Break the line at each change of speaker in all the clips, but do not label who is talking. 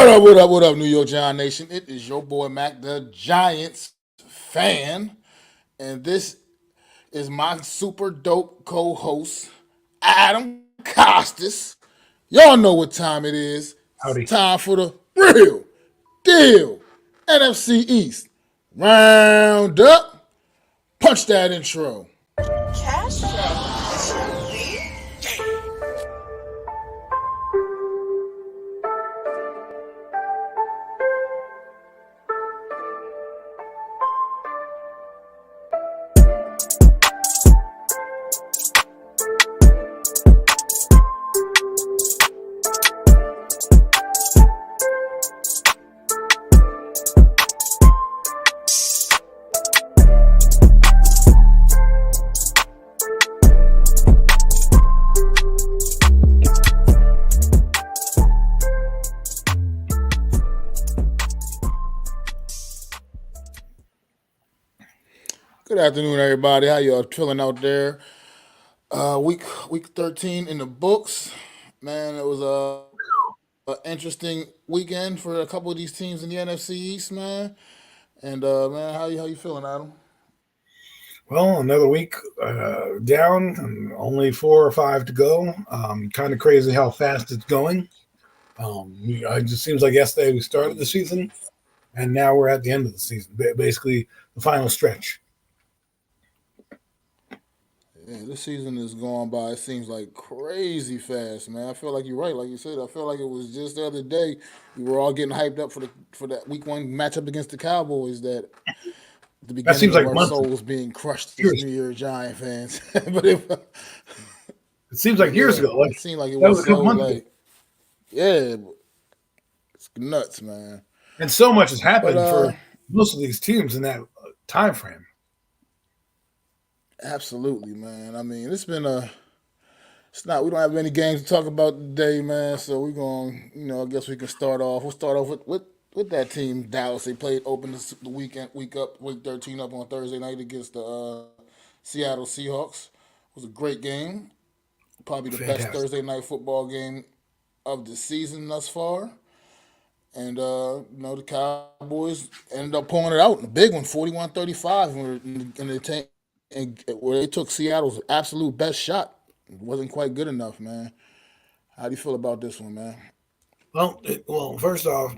What up, New York Giant Nation? It is your boy Mac, the Giants fan, and this is my super dope co-host, Adam Costas. Y'all know what time it is. It's
Howdy.
time for the real deal NFC East Round-Up. Punch that intro.
Castro.
Good afternoon, everybody. How y'all feeling out there? Week 13 in the books. Man, it was a interesting weekend for a couple of these teams in the NFC East, man. And man, how you feeling, Adam?
Well, another week down, and only 4 or 5 to go. Kind of crazy how fast it's going. It just seems like yesterday we started the season, and now we're at the end of the season, basically the final stretch.
Yeah, this season is going by. It seems like crazy fast, man. I feel like you're right. Like you said, I feel like it was just the other day we were all getting hyped up for that week 1 matchup against the Cowboys. That the
That
beginning
seems
of
like
our
months,
souls being crushed as
years.
New York Giant fans. but it,
It seems
but
like years
yeah,
ago. Like
it seemed like it
that was
was
a couple
so
months ago,
like yeah, it's nuts, man.
and so much has
But
happened for most of these teams in that time frame.
absolutely, man. I mean, it's been a it's not. We don't have any games to talk about today, man. So we're going. I guess we can start off. We'll start off with that team, Dallas. They played open the weekend, week 13 up on Thursday night against the Seattle Seahawks. It was a great game. Probably the best
Fantastic.
Thursday night football game of the season thus far. And the Cowboys ended up pulling it out in a big one, 41-35, where they took Seattle's absolute best shot. It wasn't quite good enough, man. How do you feel about this one, man?
Well, first off,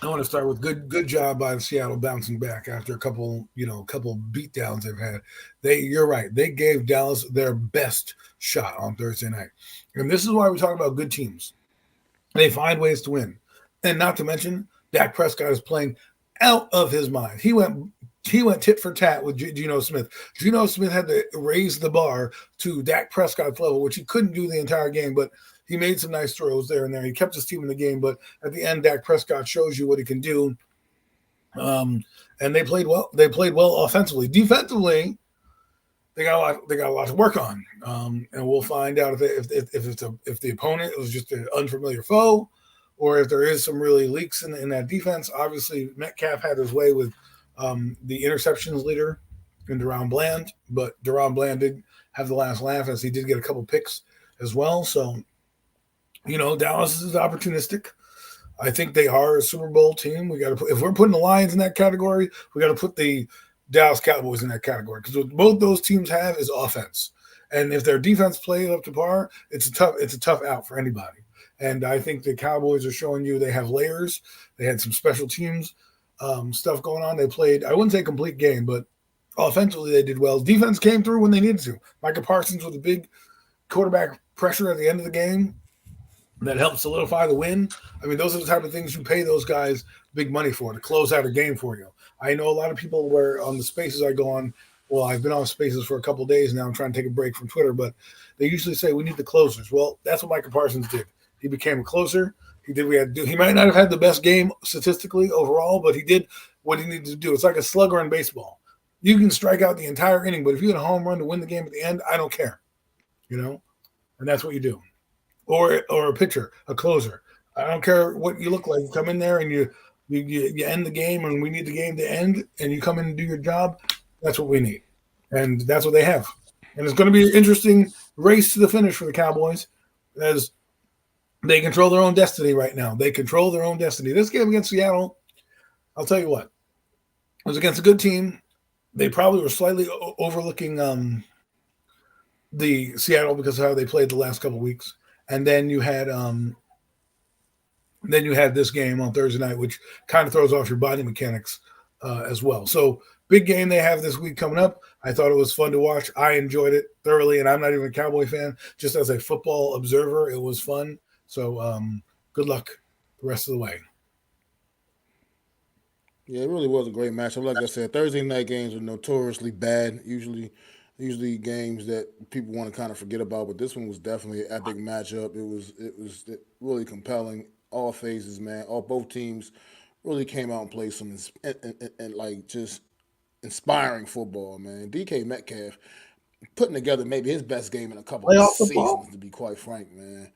I want to start with good job by Seattle bouncing back after a couple beatdowns they've had. You're right. They gave Dallas their best shot on Thursday night, and this is why we talk about good teams. They find ways to win, and not to mention Dak Prescott is playing out of his mind. He went tit for tat with Geno Smith. Geno Smith had to raise the bar to Dak Prescott's level, which he couldn't do the entire game, but he made some nice throws there and there. He kept his team in the game, but at the end, Dak Prescott shows you what he can do. And they played well. They played well offensively. Defensively, they got a lot. They got a lot to work on, and we'll find out if the opponent was just an unfamiliar foe, or if there is some really leaks in that defense. Obviously, Metcalf had his way with the interceptions leader in Deron Bland, but Deron Bland did have the last laugh as he did get a couple picks as well. So, Dallas is opportunistic. I think they are a Super Bowl team. We got to if we're putting the Lions in that category, we got to put the Dallas Cowboys in that category because what both those teams have is offense. And if their defense plays up to par, it's a tough out for anybody. And I think the Cowboys are showing you they have layers. They had some special teams stuff going on. They played, I wouldn't say complete game, but offensively they did well. Defense came through when they needed to. Micah Parsons with a big quarterback pressure at the end of the game that helped solidify the win. I mean, those are the type of things you pay those guys big money for to close out a game for you. I know a lot of people were on the spaces I go on. Well, I've been on spaces for a couple of days now. I'm trying to take a break from Twitter, but they usually say we need the closers. Well, that's what Micah Parsons did. He became a closer. He did what he had to do. He might not have had the best game statistically overall, but he did what he needed to do. It's like a slugger in baseball. You can strike out the entire inning, but if you get a home run to win the game at the end, I don't care. And that's what you do. Or a pitcher, a closer. I don't care what you look like. You come in there and you end the game, and we need the game to end, and you come in and do your job. That's what we need, and that's what they have. And it's going to be an interesting race to the finish for the Cowboys, as They control their own destiny right now. They control their own destiny. This game against Seattle, I'll tell you what, it was against a good team. They probably were slightly overlooking the Seattle because of how they played the last couple of weeks, and then you had this game on Thursday night, which kind of throws off your body mechanics as well. So big game they have this week coming up. I thought it was fun to watch. I enjoyed it thoroughly, and I'm not even a Cowboy fan. Just as a football observer, it was fun. So good luck the rest of the way.
Yeah, it really was a great matchup. Like I said, Thursday night games are notoriously bad. Usually games that people want to kind of forget about. But this one was definitely an epic matchup. It was really compelling. All phases, man. All both teams really came out and played some and like just inspiring football, man. DK Metcalf putting together maybe his best game in a couple of
Playoff football?
seasons, to be quite frank, man.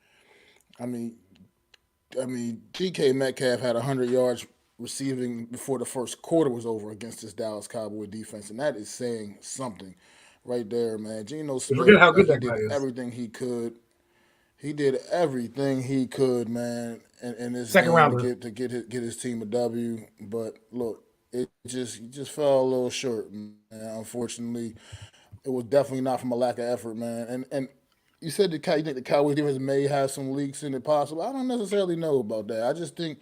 I mean, DK Metcalf had 100 yards receiving before the first quarter was over against this Dallas Cowboy defense, and that is saying something right there, man. Geno
You
Smith,
forget how good
he
that
did
guy is.
everything he could. He did everything he could, man, in this
Second
game to
rounder.
get his team a W. But look, it just fell a little short, man. Unfortunately, it was definitely not from a lack of effort, man. And you said you think the Cowboys defense may have some leaks in it possible. I don't necessarily know about that. I just think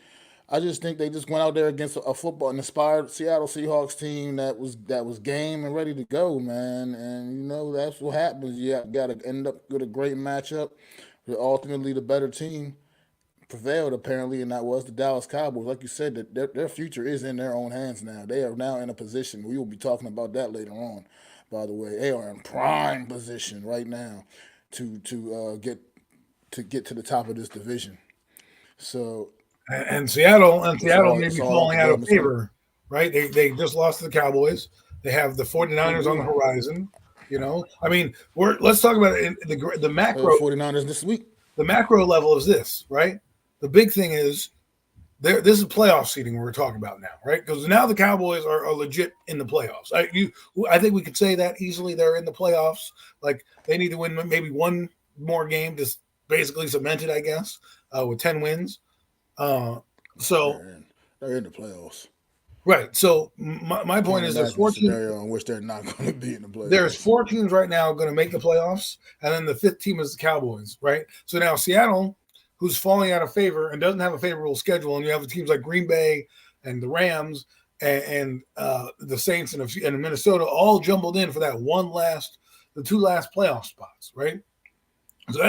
they just went out there against a football an inspired Seattle Seahawks team that was game and ready to go, man. And that's what happens. You got to end up with a great matchup. But ultimately, the better team prevailed apparently, and that was the Dallas Cowboys. Like you said, that their future is in their own hands now. They are now in a position. We will be talking about that later on. By the way, they are in prime position right now to get to the top of this division. So
And Seattle may
it's
be
all up
falling
to
out of
them. It's gonna
favor, right? They just lost to the Cowboys. They have the
Who
49ers on the
we
horizon. I mean, let's talk about it in the macro.
49ers this week.
The macro level is this, right? The big thing is this is playoff seeding we're talking about now, right? Because now the Cowboys are legit in the playoffs. I think we could say that easily. They're in the playoffs. Like they need to win maybe one more game to basically cement it, I guess, with 10 wins. Uh, so
They're in. They're in the playoffs.
right. So my point
Can't
is
imagine a scenario in which they're not going to be in the
there's
playoffs.
four teams right now going to make the playoffs, and then the fifth team is the Cowboys, right? So now Seattle, who's falling out of favor and doesn't have a favorable schedule, and you have teams like Green Bay and the Rams and the Saints and Minnesota all jumbled in for the two last playoff spots, right?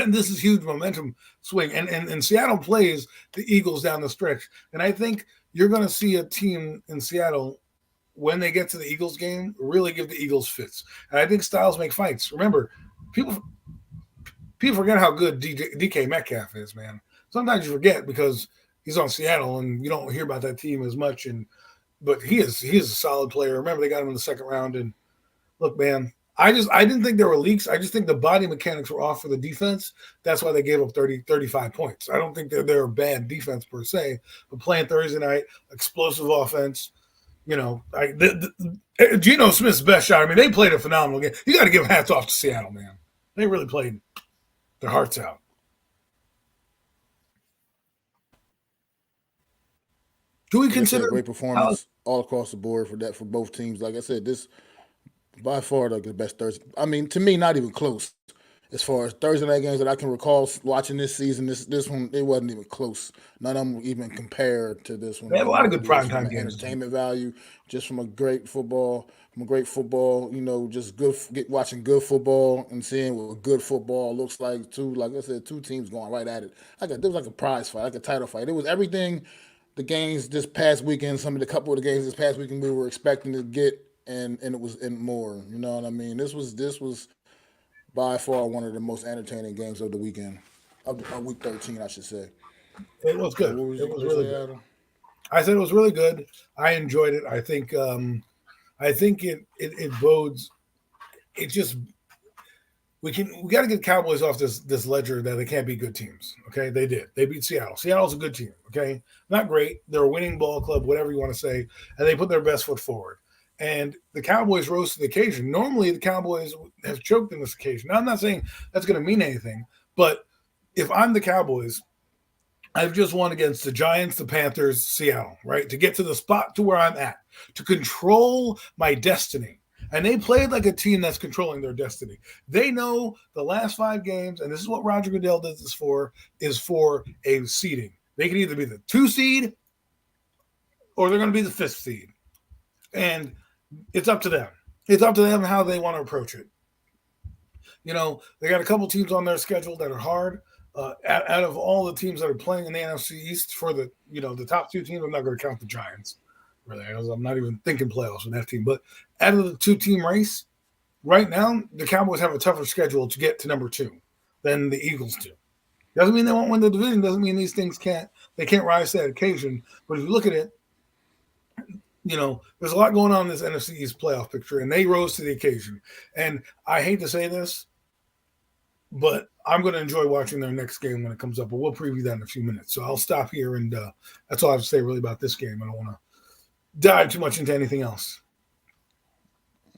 This is huge momentum swing, and Seattle plays the Eagles down the stretch, and I think you're going to see a team in Seattle when they get to the Eagles game really give the Eagles fits, and I think styles make fights. Remember, people people forget how good DK Metcalf is, man. Sometimes you forget because he's on Seattle and you don't hear about that team as much, but he is a solid player. Remember, they got him in the second round, and look, man. I didn't think there were leaks. I just think the body mechanics were off for the defense. That's why they gave up 35 points. I don't think they're a bad defense per se, but playing Thursday night, explosive offense, Geno Smith's best shot. I mean, they played a phenomenal game. You got to give hats off to Seattle, man. They really played their hearts out. Do we
Like I
consider
said, great
how
performance all across the board for both teams. Like I said, this by far like the best Thursday. I mean, to me, not even close. As far as Thursday night games that I can recall watching this season, this one it wasn't even close. None of them even compared to this one.
they have a
Like
lot of
it
good
really is from
primetime
an
games?
entertainment value, just from a great football. Just watching good football and seeing what good football looks like too. Like I said, two teams going right at it. There was like a prize fight, like a title fight. It was everything. The games this past weekend, some of the couple of the games this past weekend we were expecting to get, and it was and more. You know what I mean? This was by far one of the most entertaining games of the weekend, of week 13, I should say.
It was
So
good.
what was
It
you
was
gonna
really
say,
good.
Adam?
I said it was really good. I enjoyed it. I think it bodes. It just we got to get Cowboys off this ledger that they can't be good teams. Okay, they did. They beat Seattle. Seattle's a good team. Okay, not great. They're a winning ball club, whatever you want to say, and they put their best foot forward. And the Cowboys rose to the occasion. Normally, the Cowboys have choked in this occasion. Now, I'm not saying that's going to mean anything, but if I'm the Cowboys, I've just won against the Giants, the Panthers, Seattle, right? To get to the spot to where I'm at, to control my destiny. And they played like a team that's controlling their destiny. They know the last 5 games, and this is what Roger Goodell does this for, is for a seeding. They can either be the 2 seed or they're going to be the 5th seed. And it's up to them. It's up to them how they want to approach it. You know, they got a couple teams on their schedule that are hard. Out of all the teams that are playing in the NFC East for the top 2 teams, I'm not going to count the Giants. Really, I'm not even thinking playoffs with that team. But out of the 2-team race, right now, the Cowboys have a tougher schedule to get to number 2 than the Eagles do. Doesn't mean they won't win the division. Doesn't mean these things can't rise to that occasion. But if you look at it, there's a lot going on in this NFC East playoff picture, and they rose to the occasion. And I hate to say this, but I'm going to enjoy watching their next game when it comes up. But we'll preview that in a few minutes. So I'll stop here, and that's all I have to say really about this game. I don't want to dive too much into anything else.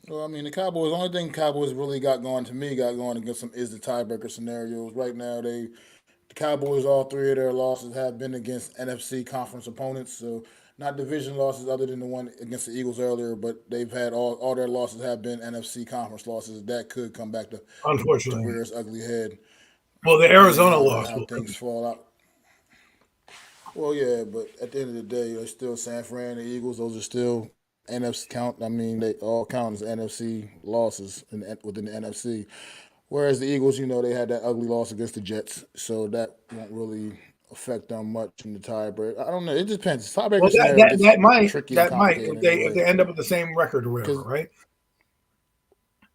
Well, I mean, the only thing Cowboys really got going against them is the tiebreaker scenarios. Right now, the Cowboys, all 3 of their losses have been against NFC conference opponents. So not division losses other than the one against the Eagles earlier, but they've had all their losses have been NFC conference losses. That could come back to
unfortunately
rear its ugly head.
Well, the Arizona loss.
How things fall out. Well, yeah, but at the end of the day, they're still San Fran, the Eagles. Those are still NFC count. I mean, they all count as NFC losses within the NFC. Whereas the Eagles, they had that ugly loss against the Jets, so that won't really affect them much in the tiebreak. I don't know. It just depends. Tiebreak
that might
tricky
if they end up with the same record or whatever, right?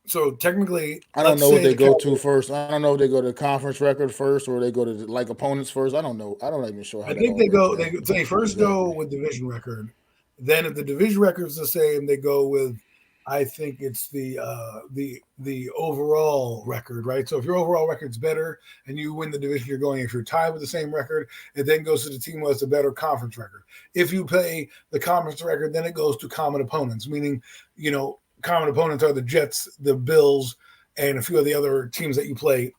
So technically,
I don't know what they go to first. I don't know if they go to conference record first or they go to opponents first. I don't know. I'm not even sure how.
I think they first go with division record. Then if the division record is the same, they go with, I think it's the overall record, right? So if your overall record's better and you win the division you're going, if you're tied with the same record, it then goes to the team who has the better conference record. If you play the conference record, then it goes to common opponents, meaning, common opponents are the Jets, the Bills, and a few of the other teams that you play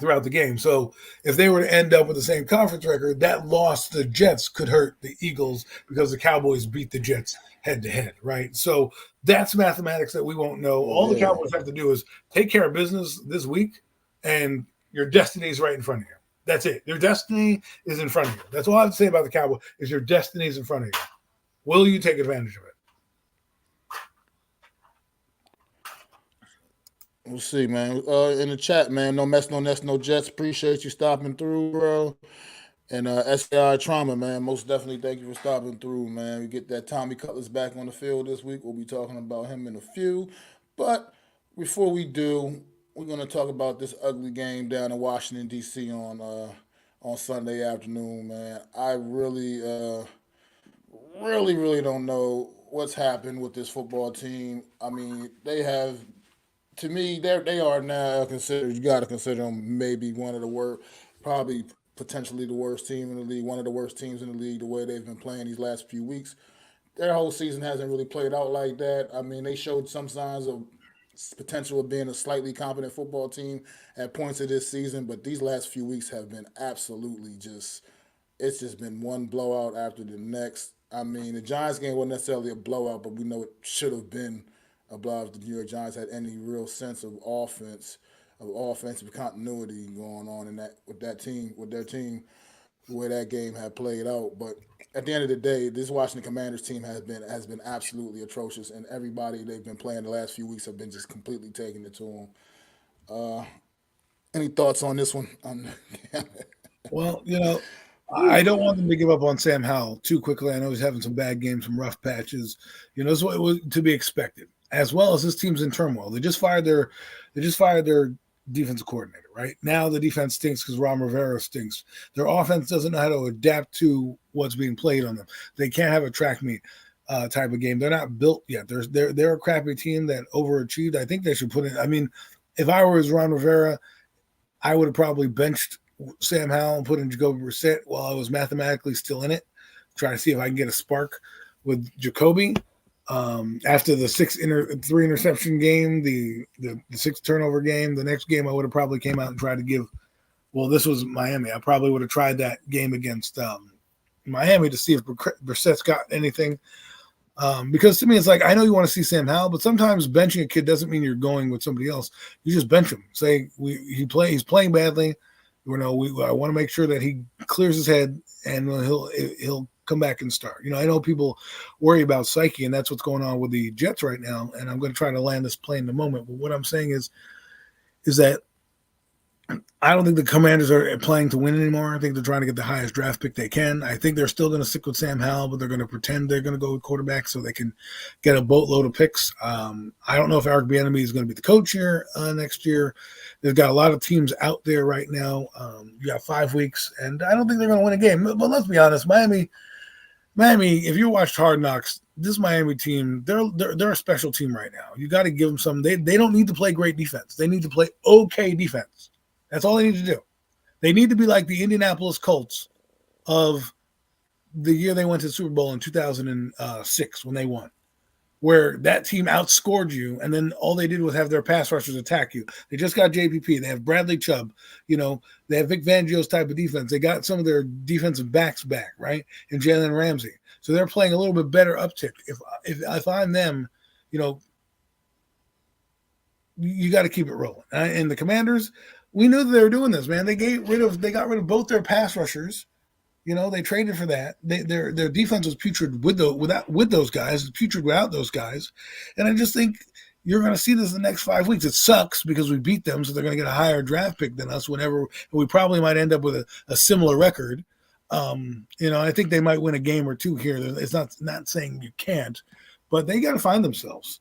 throughout the game. So if they were to end up with the same conference record, that loss to the Jets could hurt the Eagles because the Cowboys beat the Jets head-to-head, right? So that's mathematics that we won't know. All the Cowboys have to do is take care of business this week, and your destiny is right in front of you. That's it. Your destiny is in front of you. That's all I have to say about the Cowboys is your destiny is in front of you. Will you take advantage of it?
We'll see, man. In the chat, man, no mess, no nest, no Jets. Appreciate you stopping through, bro. And SAI Trauma, man, most definitely thank you for stopping through, man. We get that Tommy Cutlass back on the field this week. We'll be talking about him in a few. But before we do, we're going to talk about this ugly game down in Washington, D.C. on Sunday afternoon, man. I really don't know what's happened with this football team. I mean, they have... To me, they are now considered. You got to consider them maybe one of the worst, probably potentially the worst team in the league, one of the worst teams in the league. The way they've been playing these last few weeks, their whole season hasn't really played out like that. I mean, they showed some signs of potential of being a slightly competent football team at points of this season, but these last few weeks have been absolutely just. It's just been one blowout after the next. I mean, the Giants game wasn't necessarily a blowout, but we know it should have been a blowout if the New York Giants had any real sense of offensive continuity going on in that with their team, the way that game had played out. But at the end of the day, this Washington Commanders team has been absolutely atrocious, and everybody they've been playing the last few weeks have been just completely taking it to them. Any thoughts on this one?
Well, I don't want them to give up on Sam Howell too quickly. I know he's having some bad games, some rough patches. This is what was to be expected, as well as this team's in turmoil. They just fired their defensive coordinator. Right now, the defense stinks because Ron Rivera stinks. Their offense doesn't know how to adapt to what's being played on them. They can't have a track meet type of game. They're not built yet. They're a crappy team that overachieved. I think they should put in. I mean, if I was Ron Rivera, I would have probably benched Sam Howell and put in Jacoby Brissett while I was mathematically still in it. Try to see if I can get a spark with Jacoby. After the 3 interception game, the 6 turnover game, the next game I would have probably came out and tried to give Well, this was Miami. I probably would have tried that game against Miami to see if Brissett's got anything. Because to me, it's like, I know you want to see Sam Howell, but sometimes benching a kid doesn't mean you're going with somebody else. You just bench him. Say he's playing badly. I want to make sure that he clears his head and he'll come back and start. I know people worry about psyche, and that's what's going on with the Jets right now. And I'm going to try to land this plane in a moment. But what I'm saying is that I don't think the Commanders are playing to win anymore. I think they're trying to get the highest draft pick they can. I think they're still going to stick with Sam Howell, but they're going to pretend they're going to go with quarterback so they can get a boatload of picks. I don't know if Eric Bieniemy is going to be the coach here next year. They've got a lot of teams out there right now. You got 5 weeks, and I don't think they're going to win a game. But let's be honest, Miami, if you watched Hard Knocks, this Miami team, they're a special team right now. You got to give them some. They don't need to play great defense. They need to play okay defense. That's all they need to do. They need to be like the Indianapolis Colts of the year they went to the Super Bowl in 2006 when they won, where that team outscored you, and then all they did was have their pass rushers attack you. They just got JPP. They have Bradley Chubb. They have Vic Fangio's type of defense. They got some of their defensive backs back, right? And Jalen Ramsey. So they're playing a little bit better uptick. If I'm them, you got to keep it rolling. And the Commanders, we knew that they were doing this, man. They got rid of both their pass rushers. They traded for that. Their defense was putrid with those guys, putrid without those guys. And I just think you're going to see this in the next 5 weeks. It sucks because we beat them, so they're going to get a higher draft pick than us and we probably might end up with a similar record. I think they might win a game or two here. It's not saying you can't, but they got to find themselves.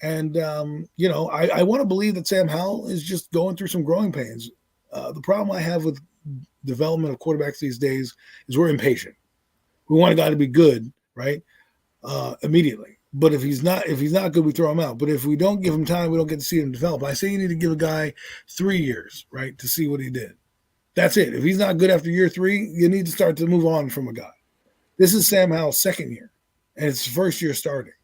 And, I want to believe that Sam Howell is just going through some growing pains. The problem I have with development of quarterbacks these days is we're impatient. We want a guy to be good, right? Immediately. But if he's not good, we throw him out. But if we don't give him time, we don't get to see him develop. I say you need to give a guy 3 years, right, to see what he did. That's it. If he's not good after year 3, you need to start to move on from a guy. This is Sam Howell's second year, and it's his first year starting.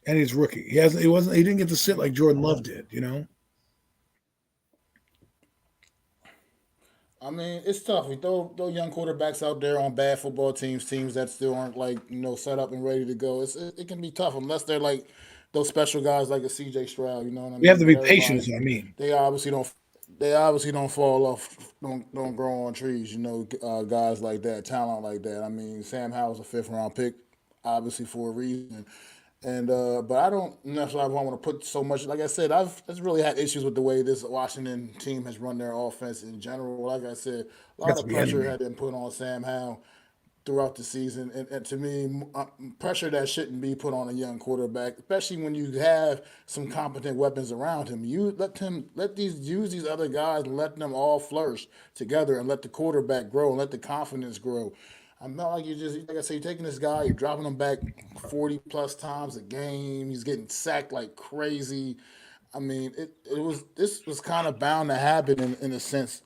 And he's rookie. He didn't get to sit like Jordan Love did,
I mean, it's tough. We throw young quarterbacks out there on bad football teams that still aren't set up and ready to go. It can be tough unless they're like those special guys like a CJ Stroud. You know what I mean?
We have to be
But
patient,
everybody,
is what I mean.
they obviously don't fall off, don't grow on trees. Guys like that, talent like that. I mean, Sam Howell's a 5th-round pick, obviously for a reason. And but I don't necessarily want to put so much. Like I said, I've really had issues with the way this Washington team has run their offense in general. Like I said, a lot
That's
of
the
pressure
enemy.
had been put on Sam Howell throughout the season, and to me, pressure that shouldn't be put on a young quarterback, especially when you have some competent weapons around him. You use these other guys and let them all flourish together, and let the quarterback grow and let the confidence grow. I'm not like like I say, you're taking this guy, you're dropping him back 40 plus times a game. He's getting sacked like crazy. I mean, this was kind of bound to happen in a sense.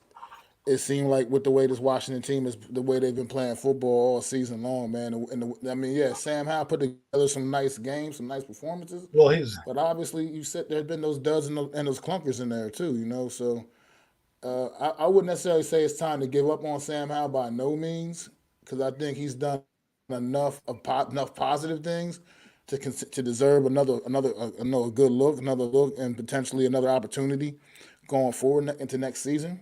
It seemed like with the way this Washington team is, the way they've been playing football all season long, man. I mean, yeah, Sam Howell put together some nice games, some nice performances,
Well, he's
but obviously you said there's been those duds and those clunkers in there too, So I wouldn't necessarily say it's time to give up on Sam Howell by no means, because I think he's done enough positive things to deserve another good look, and potentially another opportunity going forward into next season.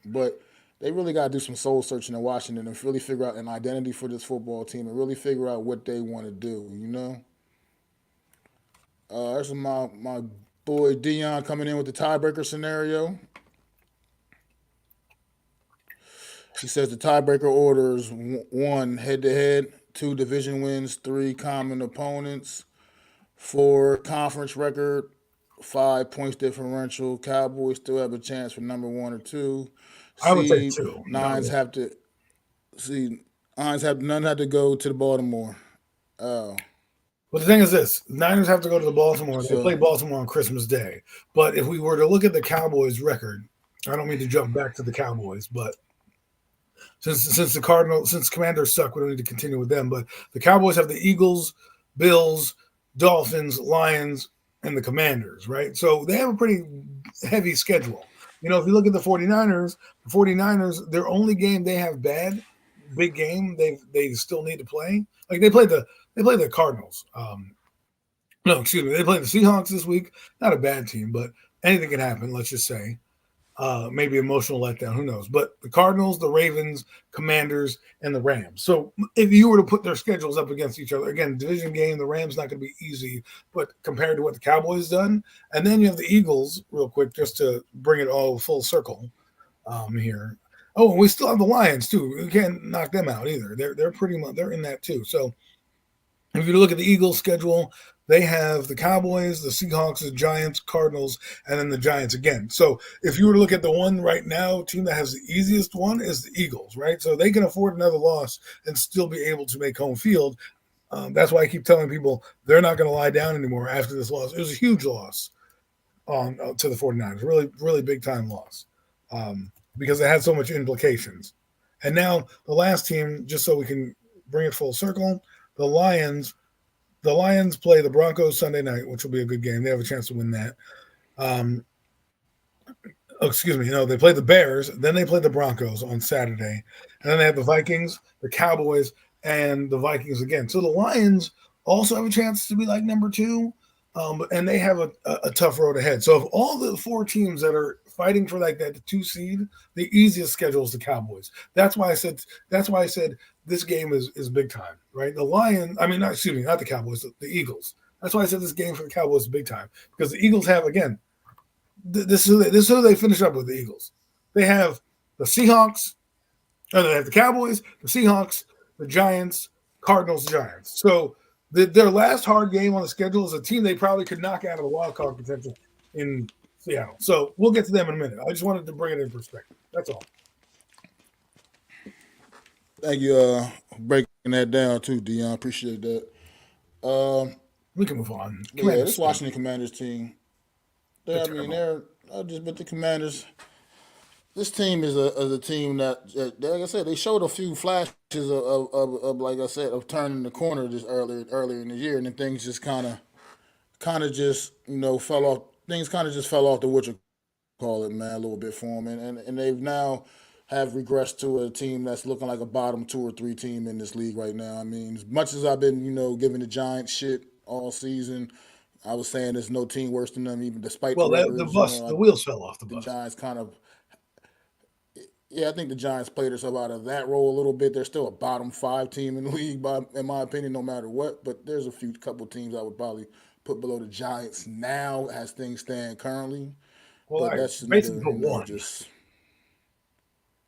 But they really got to do some soul searching in Washington and really figure out an identity for this football team and really figure out what they want to do. There's my boy Dion coming in with the tiebreaker scenario. He says the tiebreaker orders: 1, head-to-head; 2, division wins; 3, common opponents; 4, conference record; 5, points differential. Cowboys still have a chance for number 1 or 2.
I would say
Seed
2.
nines have to see nines have none had to go to the Baltimore. Oh,
But the thing is this, Niners have to go to the Baltimore. They play
so
Baltimore on Christmas Day. But if we were to look at the Cowboys record, I don't mean to jump back to the Cowboys, but since Commanders suck, we don't need to continue with them. But the Cowboys have the Eagles, Bills, Dolphins, Lions, and the Commanders, right? So they have a pretty heavy schedule. if you look at the 49ers, their only game they have big game they still need to play. Like they played the Cardinals. No, excuse me. They played the Seahawks this week. Not a bad team, but anything can happen. Let's just say. Maybe emotional letdown. Who knows? But the Cardinals, the Ravens, Commanders, and the Rams. So if you were to put their schedules up against each other, again, division game, the Rams not going to be easy, but compared to what the Cowboys done, and then you have the Eagles, real quick, just to bring it all full circle here. Oh, and we still have the Lions too. We can't knock them out either. They're pretty much they're in that too. So if you look at the Eagles schedule, they have the Cowboys, the Seahawks, the Giants, Cardinals, and then the Giants again. So if you were to look at the one right now, team that has the easiest one is the Eagles, right? So they can afford another loss and still be able to make home field. That's why I keep telling people they're not going to lie down anymore after this loss. It was a huge loss to the 49ers, really, really big time loss because it had so much implications. And now the last team, just so we can bring it full circle, the Lions play the Broncos Sunday night, which will be a good game. They have a chance to win that. Excuse me. They play the Bears. Then they play the Broncos on Saturday. And then they have the Vikings, the Cowboys, and the Vikings again. So the Lions also have a chance to be like number 2. And they have a tough road ahead. So of all the 4 teams that are fighting for like that 2 seed, the easiest schedule is the Cowboys. That's why I said this game is big time, right? The Lions, not the Cowboys, the Eagles. That's why I said this game for the Cowboys is big time because the Eagles have again. This is who they finish up with. The Eagles. They have the Seahawks. They have the Cowboys, the Seahawks, the Giants, Cardinals, Giants. So their last hard game on the schedule is a team they probably could knock out of the wild card potential in Seattle. So we'll get to them in a minute. I just wanted to bring it in perspective. That's all.
Thank you breaking that down too, Dion. Appreciate that.
We can move on.
This Washington Commanders team. But the Commanders. This team is a team that, like I said, they showed a few flashes of like I said, of turning the corner just earlier in the year, and then things just kind of just fell off. Things kind of just fell off the call it, man, a little bit for them, and they've now have regressed to a team that's looking like a bottom 2 or 3 team in this league right now. I mean, as much as I've been giving the Giants shit all season, I was saying there's no team worse than them, even despite the records.
The wheels fell off the bus.
The Giants kind of. Yeah, I think the Giants played themselves out of that role a little bit. They're still a bottom 5 team in the league, in my opinion, no matter what. But there's a couple teams I would probably put below the Giants now as things stand currently.
Well,
but that's
basically one.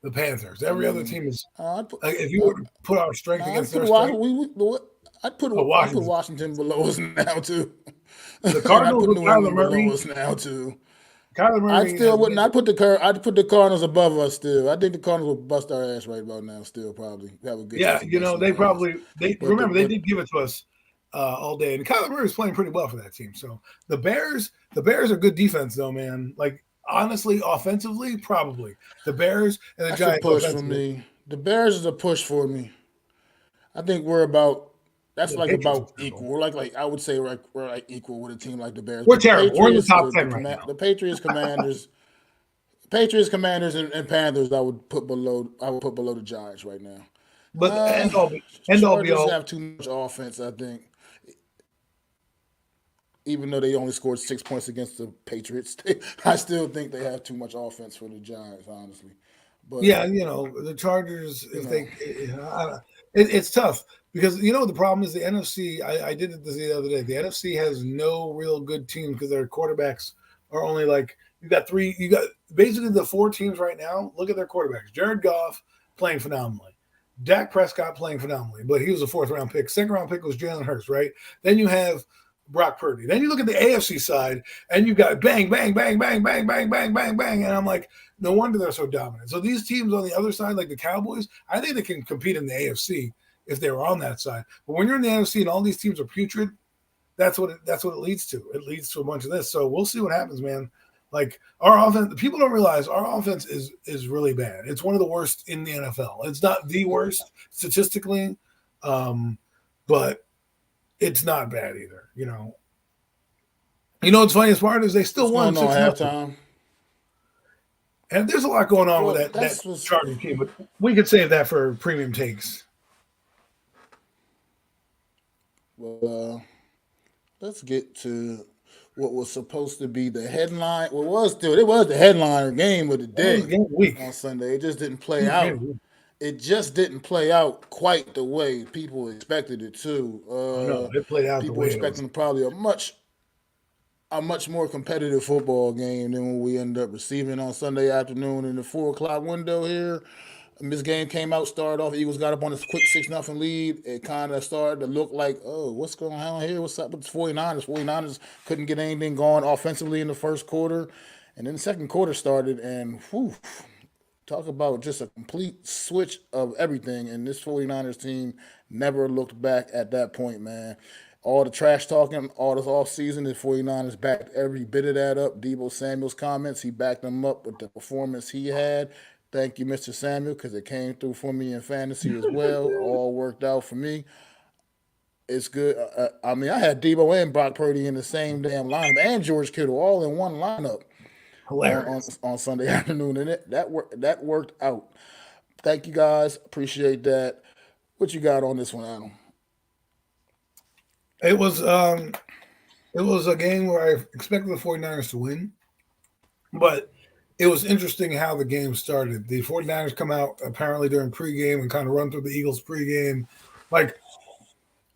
The Panthers. Every other team is. If you were to put our strength against their strength,
I'd put Washington below us now too.
The Cardinals
with
Kyler Murray
below us now too.
Kyler Murray.
I still wouldn't. I'd put the Cardinals above us still. I think the Cardinals will bust our ass right about now. Still, probably have a good.
Yeah, they did give it to us all day, and Kyler Murray is playing pretty well for that team. So the Bears are good defense though, man. Like honestly, offensively, probably the Bears and the Giants.
Push for me. The Bears is a push for me. I think we're about. That's like about equal. We're like I would say we're like equal with a team like the Bears.
We're terrible. We're in the top 10 right now.
The Patriots, Commanders, and Panthers. I would put below the Giants right now.
But end all be all,
have too much offense. I think, even though they only scored 6 points against the Patriots, I still think they have too much offense for the Giants. Honestly, but
yeah, the Chargers. It's tough. Because the problem is the NFC. I did it the other day. The NFC has no real good teams because their quarterbacks are only like you got basically the 4 teams right now. Look at their quarterbacks. Jared Goff playing phenomenally. Dak Prescott playing phenomenally, but he was a 4th round pick. 2nd round pick was Jalen Hurts, right? Then you have Brock Purdy. Then you look at the AFC side and you got bang, bang, bang, bang, bang, bang, bang, bang, bang. And I'm like, no wonder they're so dominant. So these teams on the other side, like the Cowboys, I think they can compete in the AFC. If they were on that side. But when you're in the NFC and all these teams are putrid, that's what it leads to. It leads to a bunch of this. So we'll see what happens, man. Like our offense, people don't realize our offense is really bad. It's one of the worst in the NFL. It's not the worst statistically, but it's not bad either. What's funny as part is they still won 6-0.
Halftime.
And there's a lot going on with
Well,
that
that's what's
Chargers team, but we could save that for premium takes.
well. Let's get to what was supposed to be the headline. Well, it was the headliner game of the
That was
day
game week.
on Sunday. It just didn't play
Huge game
out.
week.
It just didn't play out quite the way people expected it to.
Oh no, it played out the
People
way it was.
expecting probably a much more competitive football game than what we ended up receiving on Sunday afternoon in the 4 o'clock window here. This game came out, started off. Eagles got up on this quick 6-0 lead. It kind of started to look like, oh, what's going on here? What's up with the 49ers? 49ers couldn't get anything going offensively in the first quarter. And then the second quarter started, and whew, talk about just a complete switch of everything. And this 49ers team never looked back at that point, man. All the trash talking, all this off season, the 49ers backed every bit of that up. Debo Samuel's comments, he backed them up with the performance he had. Thank you, Mr. Samuel, because it came through for me in fantasy as well. All worked out for me. It's good. I mean, I had Debo and Brock Purdy in the same damn lineup, and George Kittle all in one lineup
Hilarious.
on Sunday afternoon, and that worked out. Thank you guys, appreciate that. What you got on this one, Adam?
It was a game where I expected the 49ers to win, but it was interesting how the game started. The 49ers come out apparently during pregame and kind of run through the Eagles pregame. Like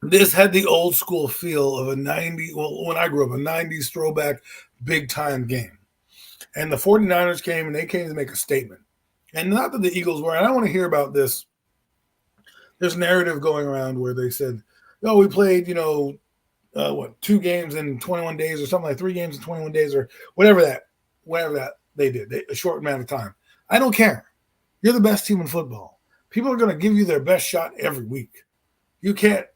this had the old school feel of when I grew up, a 90s throwback big time game. And the 49ers came and they came to make a statement. And not that the Eagles were, and I don't want to hear about this. There's narrative going around where they said, no, we played, 2 games in 21 days or something like 3 games in 21 days or whatever that they did, a short amount of time. I don't care. You're the best team in football. People are going to give you their best shot every week. You can't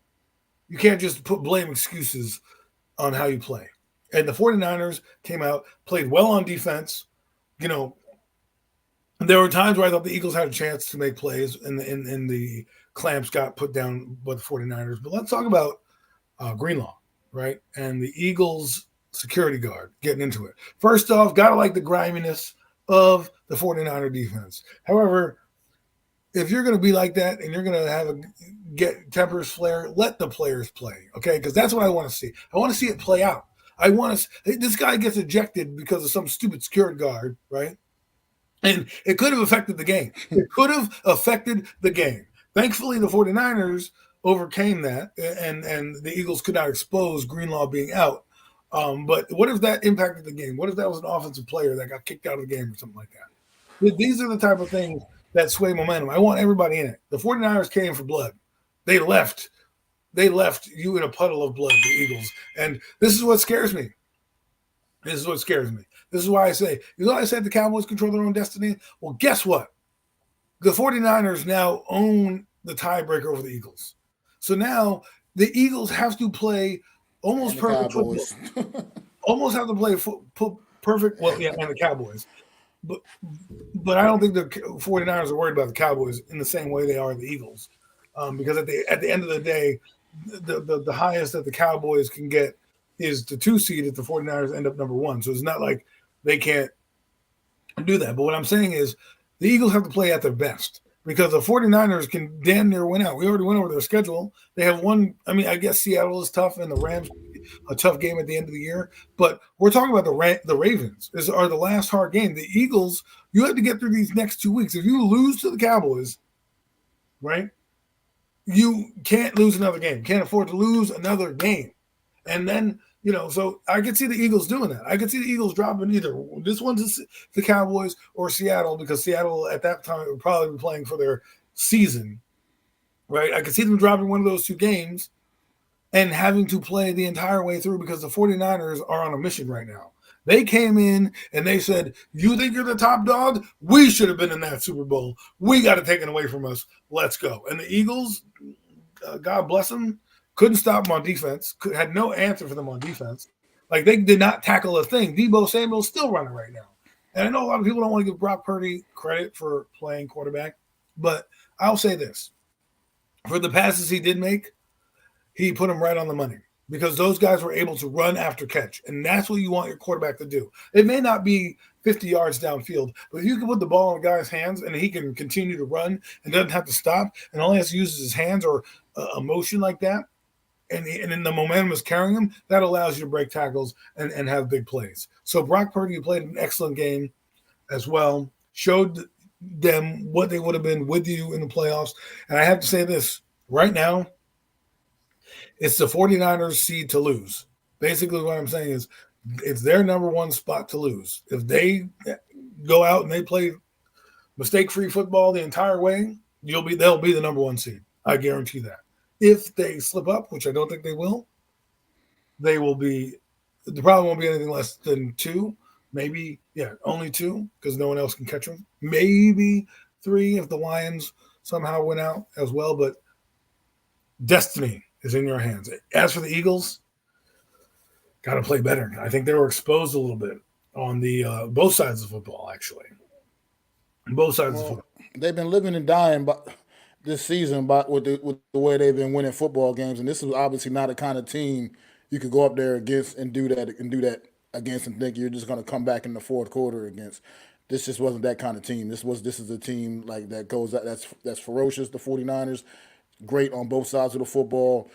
just put blame excuses on how you play. And the 49ers came out, played well on defense. There were times where I thought the Eagles had a chance to make plays and the clamps got put down by the 49ers. But let's talk about Greenlaw, right? And the Eagles security guard getting into it. First off, got to like the griminess of the 49er defense. However, if you're going to be like that and you're going to get tempers flare, let the players play, okay? Because that's what I want to see. I want to see it play out. This guy gets ejected because of some stupid security guard, right? And it could have affected the game. It could have affected the game. Thankfully, the 49ers overcame that, and the Eagles could not expose Greenlaw being out. But what if that impacted the game? What if that was an offensive player that got kicked out of the game or something like that? These are the type of things that sway momentum. I want everybody in it. The 49ers came for blood. They left you in a puddle of blood, the Eagles. And this is what scares me. This is why I say, I said the Cowboys control their own destiny? Well, guess what? The 49ers now own the tiebreaker over the Eagles. So now the Eagles have to play almost perfect football. Almost have to play perfect. Well, yeah, and the Cowboys. But I don't think the 49ers are worried about the Cowboys in the same way they are the Eagles. Because at the end of the day, the highest that the Cowboys can get is the 2 seed if the 49ers end up number 1. So it's not like they can't do that. But what I'm saying is the Eagles have to play at their best because the 49ers can damn near win out. We already went over their schedule. They have one. I mean, I guess Seattle is tough and the Rams a tough game at the end of the year. But we're talking about the Ravens are the last hard game. The Eagles, you have to get through these next 2 weeks. If you lose to the Cowboys, right, you can't lose another game. Can't afford to lose another game. And then, so I could see the Eagles doing that. I could see the Eagles dropping either this one to the Cowboys or Seattle because Seattle at that time would probably be playing for their season, right? I could see them dropping one of those 2 games and having to play the entire way through because the 49ers are on a mission right now. They came in and they said, you think you're the top dog? We should have been in that Super Bowl. We got it taken away from us. Let's go. And the Eagles, God bless them, couldn't stop them on defense, had no answer for them on defense. Like, they did not tackle a thing. Debo Samuel's still running right now. And I know a lot of people don't want to give Brock Purdy credit for playing quarterback, but I'll say this. For the passes he did make, he put them right on the money because those guys were able to run after catch, and that's what you want your quarterback to do. It may not be 50 yards downfield. But if you can put the ball in a guy's hands and he can continue to run and doesn't have to stop and only has to use his hands or a motion like that, and then the momentum is carrying him, that allows you to break tackles and have big plays. So Brock Purdy played an excellent game as well, showed them what they would have been with you in the playoffs. And I have to say this, right now, it's the 49ers seed to lose. Basically what I'm saying is it's their number one spot to lose. If they go out and they play mistake-free football the entire way, they'll be the number one seed. I guarantee that. If they slip up, which I don't think they will be – the problem won't be anything less than 2, maybe, only 2 because no one else can catch them. Maybe 3 if the Lions somehow win out as well, but destiny is in your hands. As for the Eagles, got to play better. I think they were exposed a little bit on the both sides of football, actually. Both sides of football.
They've been living and dying this season with the way they've been winning football games, and this is obviously not a kind of team you could go up there against and do that against and think you're just going to come back in the fourth quarter against. This just wasn't that kind of team. This is a team like that goes that's ferocious. The 49ers, great on both sides of the football.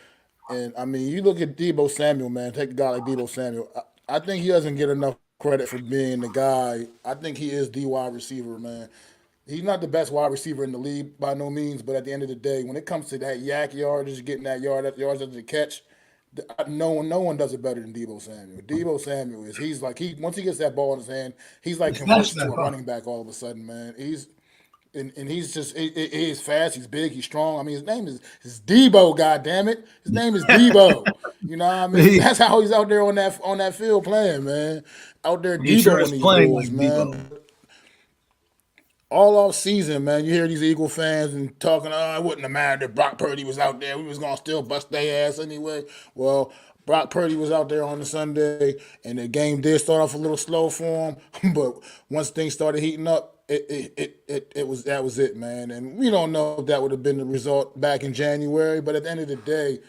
And, I mean, you look at Deebo Samuel, man. Take a guy like Deebo Samuel. I think he doesn't get enough credit for being the guy. I think he is the wide receiver, man. He's not the best wide receiver in the league by no means, but at the end of the day, when it comes to that yak yardage, getting that yards after the catch, no one does it better than Deebo Samuel. Deebo Samuel once he gets that ball in his hand, he's like converts to a running back all of a sudden, man. He's just he is fast, he's big, he's strong. I mean, his name is Debo, goddammit. His name is Debo. You know what I mean? That's how he's out there on that field playing, man. Out there Debo on these Bulls, man. Debo. All off season, man, you hear these Eagle fans and talking, it wouldn't have mattered if Brock Purdy was out there. We was going to still bust their ass anyway. Well, Brock Purdy was out there on the Sunday, and the game did start off a little slow for him. But once things started heating up, that was it, man. And we don't know if that would have been the result back in January. But at the end of the day,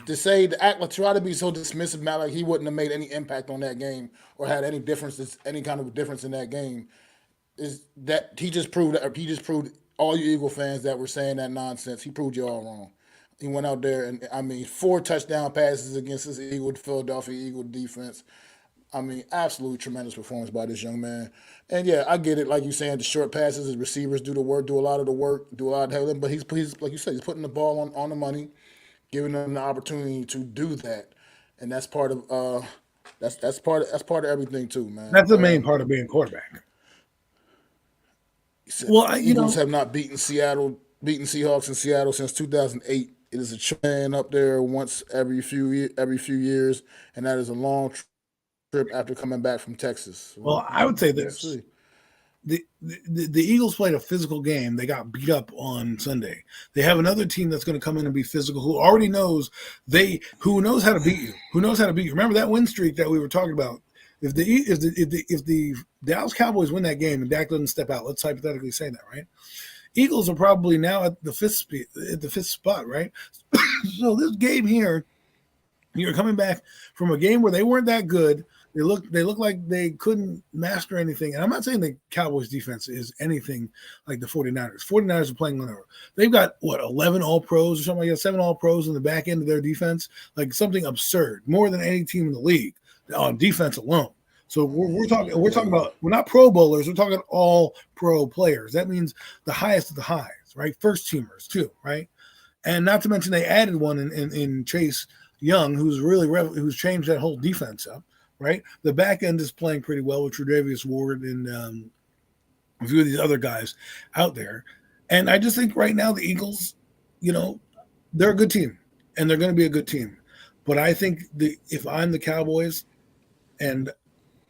try to be so dismissive, man, like he wouldn't have made any impact on that game or had any kind of difference in that game. Is that he just proved all you Eagle fans that were saying that nonsense. He proved you all wrong. He went out there and 4 touchdown passes against this Philadelphia Eagle defense. I mean, absolutely tremendous performance by this young man. And yeah, I get it. Like you saying, the short passes, his receivers do a lot of the work, do a lot of healing. But he's like you said, he's putting the ball on the money, giving them the opportunity to do that, and that's part of that's part of everything too, man.
That's the main part of being quarterback.
Well, Eagles have not beaten Seahawks in Seattle since 2008. It is a trend up there once every few years, and that is a long trip after coming back from Texas.
Well, I would say this: the Eagles played a physical game. They got beat up on Sunday. They have another team that's going to come in and be physical, who already knows who knows how to beat you. Who knows how to beat you? Remember that win streak that we were talking about? If the Dallas Cowboys win that game and Dak doesn't step out, let's hypothetically say that, right? Eagles are probably now at the fifth spot, right? So this game here, you're coming back from a game where they weren't that good. They look like they couldn't master anything. And I'm not saying the Cowboys defense is anything like the 49ers. 49ers are playing whatever. They've got 11 all-pros or something like that, 7 all-pros in the back end of their defense, like something absurd, more than any team in the league on defense alone. So we're talking about, we're not Pro Bowlers, we're talking all pro players. That means the highest of the highs, right? First teamers too, right? And not to mention they added one in Chase Young, who's changed that whole defense up, right? The back end is playing pretty well with Tre'Davious Ward and a few of these other guys out there. And I just think right now the Eagles, they're a good team and they're going to be a good team. But I think if I'm the Cowboys and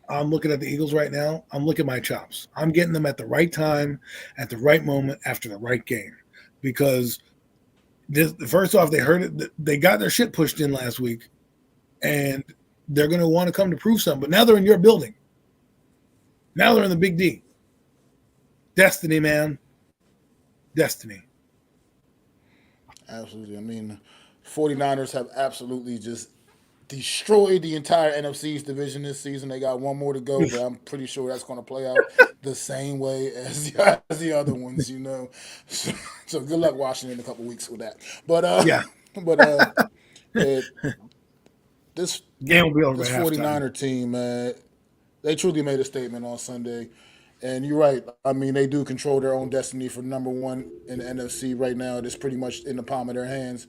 I'm looking at the Eagles right now, I'm looking at my chops. I'm getting them at the right time, at the right moment, after the right game. Because first off, they got their shit pushed in last week, and they're going to want to come to prove something. But now they're in your building. Now they're in the Big D. Destiny, man. Destiny.
Absolutely. I mean, 49ers have absolutely just destroyed the entire NFC East division this season. They got one more to go, but I'm pretty sure that's going to play out the same way as the other ones, you know. So good luck Washington in a couple weeks with that. But
Yeah,
but yeah, this
game will be over
this
at halftime.
49er team, man, they truly made a statement on Sunday. And you're right. I mean, they do control their own destiny for number one in the NFC right now. It's pretty much in the palm of their hands.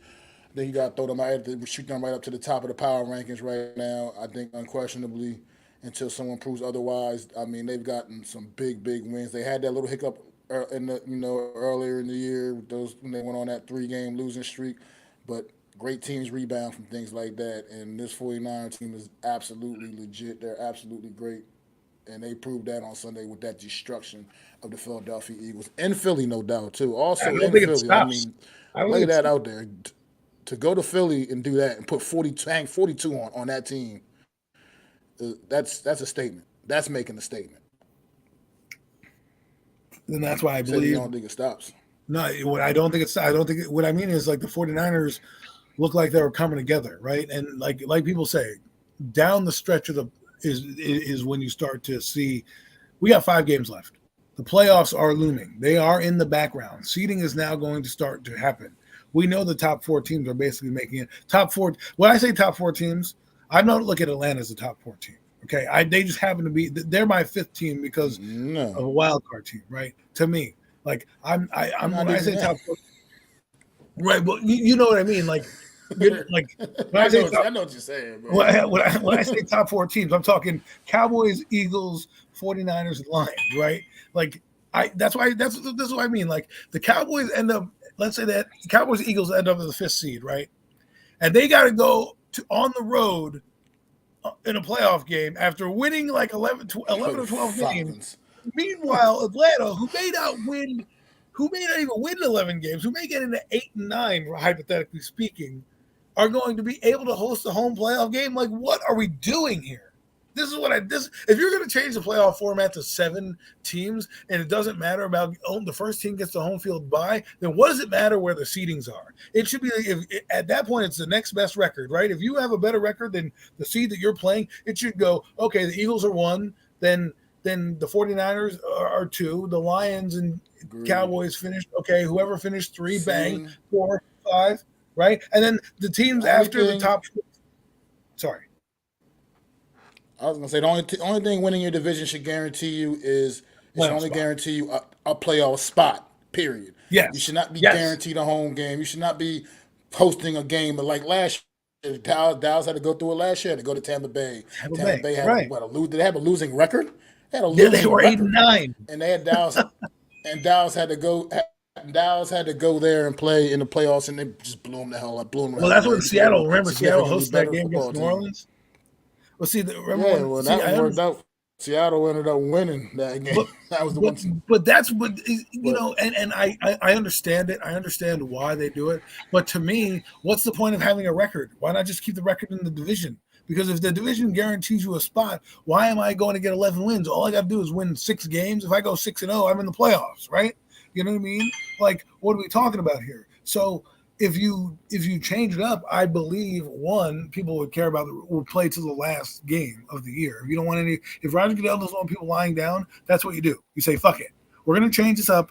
Then you got to throw them out, shoot them right up to the top of the power rankings right now. I think unquestionably, until someone proves otherwise. I mean, they've gotten some big wins. They had that little hiccup in the earlier in the year with those when they went on that 3-game losing streak, but great teams rebound from things like that. And this 49 team is absolutely legit. They're absolutely great. And they proved that on Sunday with that destruction of the Philadelphia Eagles in Philly, no doubt too.
I
Also
don't
in
think it
Philly, I
stops.
mean,
I don't
lay
think it
that
stops.
out there to go to Philly and do that and put 42 on that team. That's a statement. That's making a statement.
And that's why I
You said you
believe.
don't think it stops.
No, what I don't think it's. I don't think. What I mean is like the 49ers look like they were coming together, right? And like people say, down the stretch of the is when you start to see we got 5 games left. The playoffs are looming. They are in the background. Seeding is now going to start to happen. We know the top 4 teams are basically making it. Top 4. When I say top 4 teams, I don't look at Atlanta as a top 4 team. Okay, they just happen to be. They're my 5th team because of
No,
a wild card team, right? To me, like I'm
not
when I
even
say
that.
top 4, right? Well, you know what I mean. Like when I say top,
I know what you're saying, man.
when I say top 4 teams, I'm talking Cowboys, Eagles, 49ers, and Lions, right? Like that's what I mean. Like the Cowboys end up, let's say that Cowboys, Eagles end up as the 5th seed, right? And they got to go on the road in a playoff game after winning like 11 or 12 games.
Falcons.
Meanwhile, Atlanta, who may not even win 11 games, who may get into 8 and 9, hypothetically speaking, are going to be able to host a home playoff game. Like, what are we doing here? This is what if you're going to change the playoff format to 7 teams and it doesn't matter about the first team gets the home field bye, then what does it matter where the seedings are? It should be at that point it's the next best record, right? If you have a better record than the seed that you're playing, it should go, okay, the Eagles are 1, then the 49ers are 2, the Lions and
Agreed.
Cowboys finished, okay, whoever finished 3, bang,
Seeding.
4, 5, right? And then the
The
teams
only
after the
thing
top, sorry.
I was gonna say the only thing winning your division should guarantee you is it should
Playoff
only
spot.
guarantee you a playoff spot. Period. You
Yes.
should not be
Yes.
guaranteed a home game. You should not be hosting a game. But like last year, Dallas had to go through it last year. To go to Tampa Bay.
Tampa
Tampa
Bay.
Bay had
Right.
did they have a losing record? They had a
Yeah, they
losing
were 8 and
record,
9.
and they had Dallas, and Dallas had to go. Dallas had to go there and play in the playoffs, and they just blew them the
Well,
hell
that's
away
when
because they had
Seattle,
a
remember Seattle
significantly
hosted that
better
game against
football
New
team.
Orleans? Well, see, remember
Yeah,
when,
well,
see,
that
I
one worked
understand.
out. Seattle ended up winning that game.
But
That was the
but
one.
but that's what
But
and I understand it. I understand why they do it. But to me, what's the point of having a record? Why not just keep the record in the division? Because if the division guarantees you a spot, why am I going to get 11 wins? All I got to do is win 6 games. If I go 6-0, I'm in the playoffs, right? You know what I mean? Like, what are we talking about here? So if you change it up, I believe people would care about would play to the last game of the year. If you don't want if Roger Goodell doesn't want people lying down, that's what you do. You say, fuck it, we're going to change this up.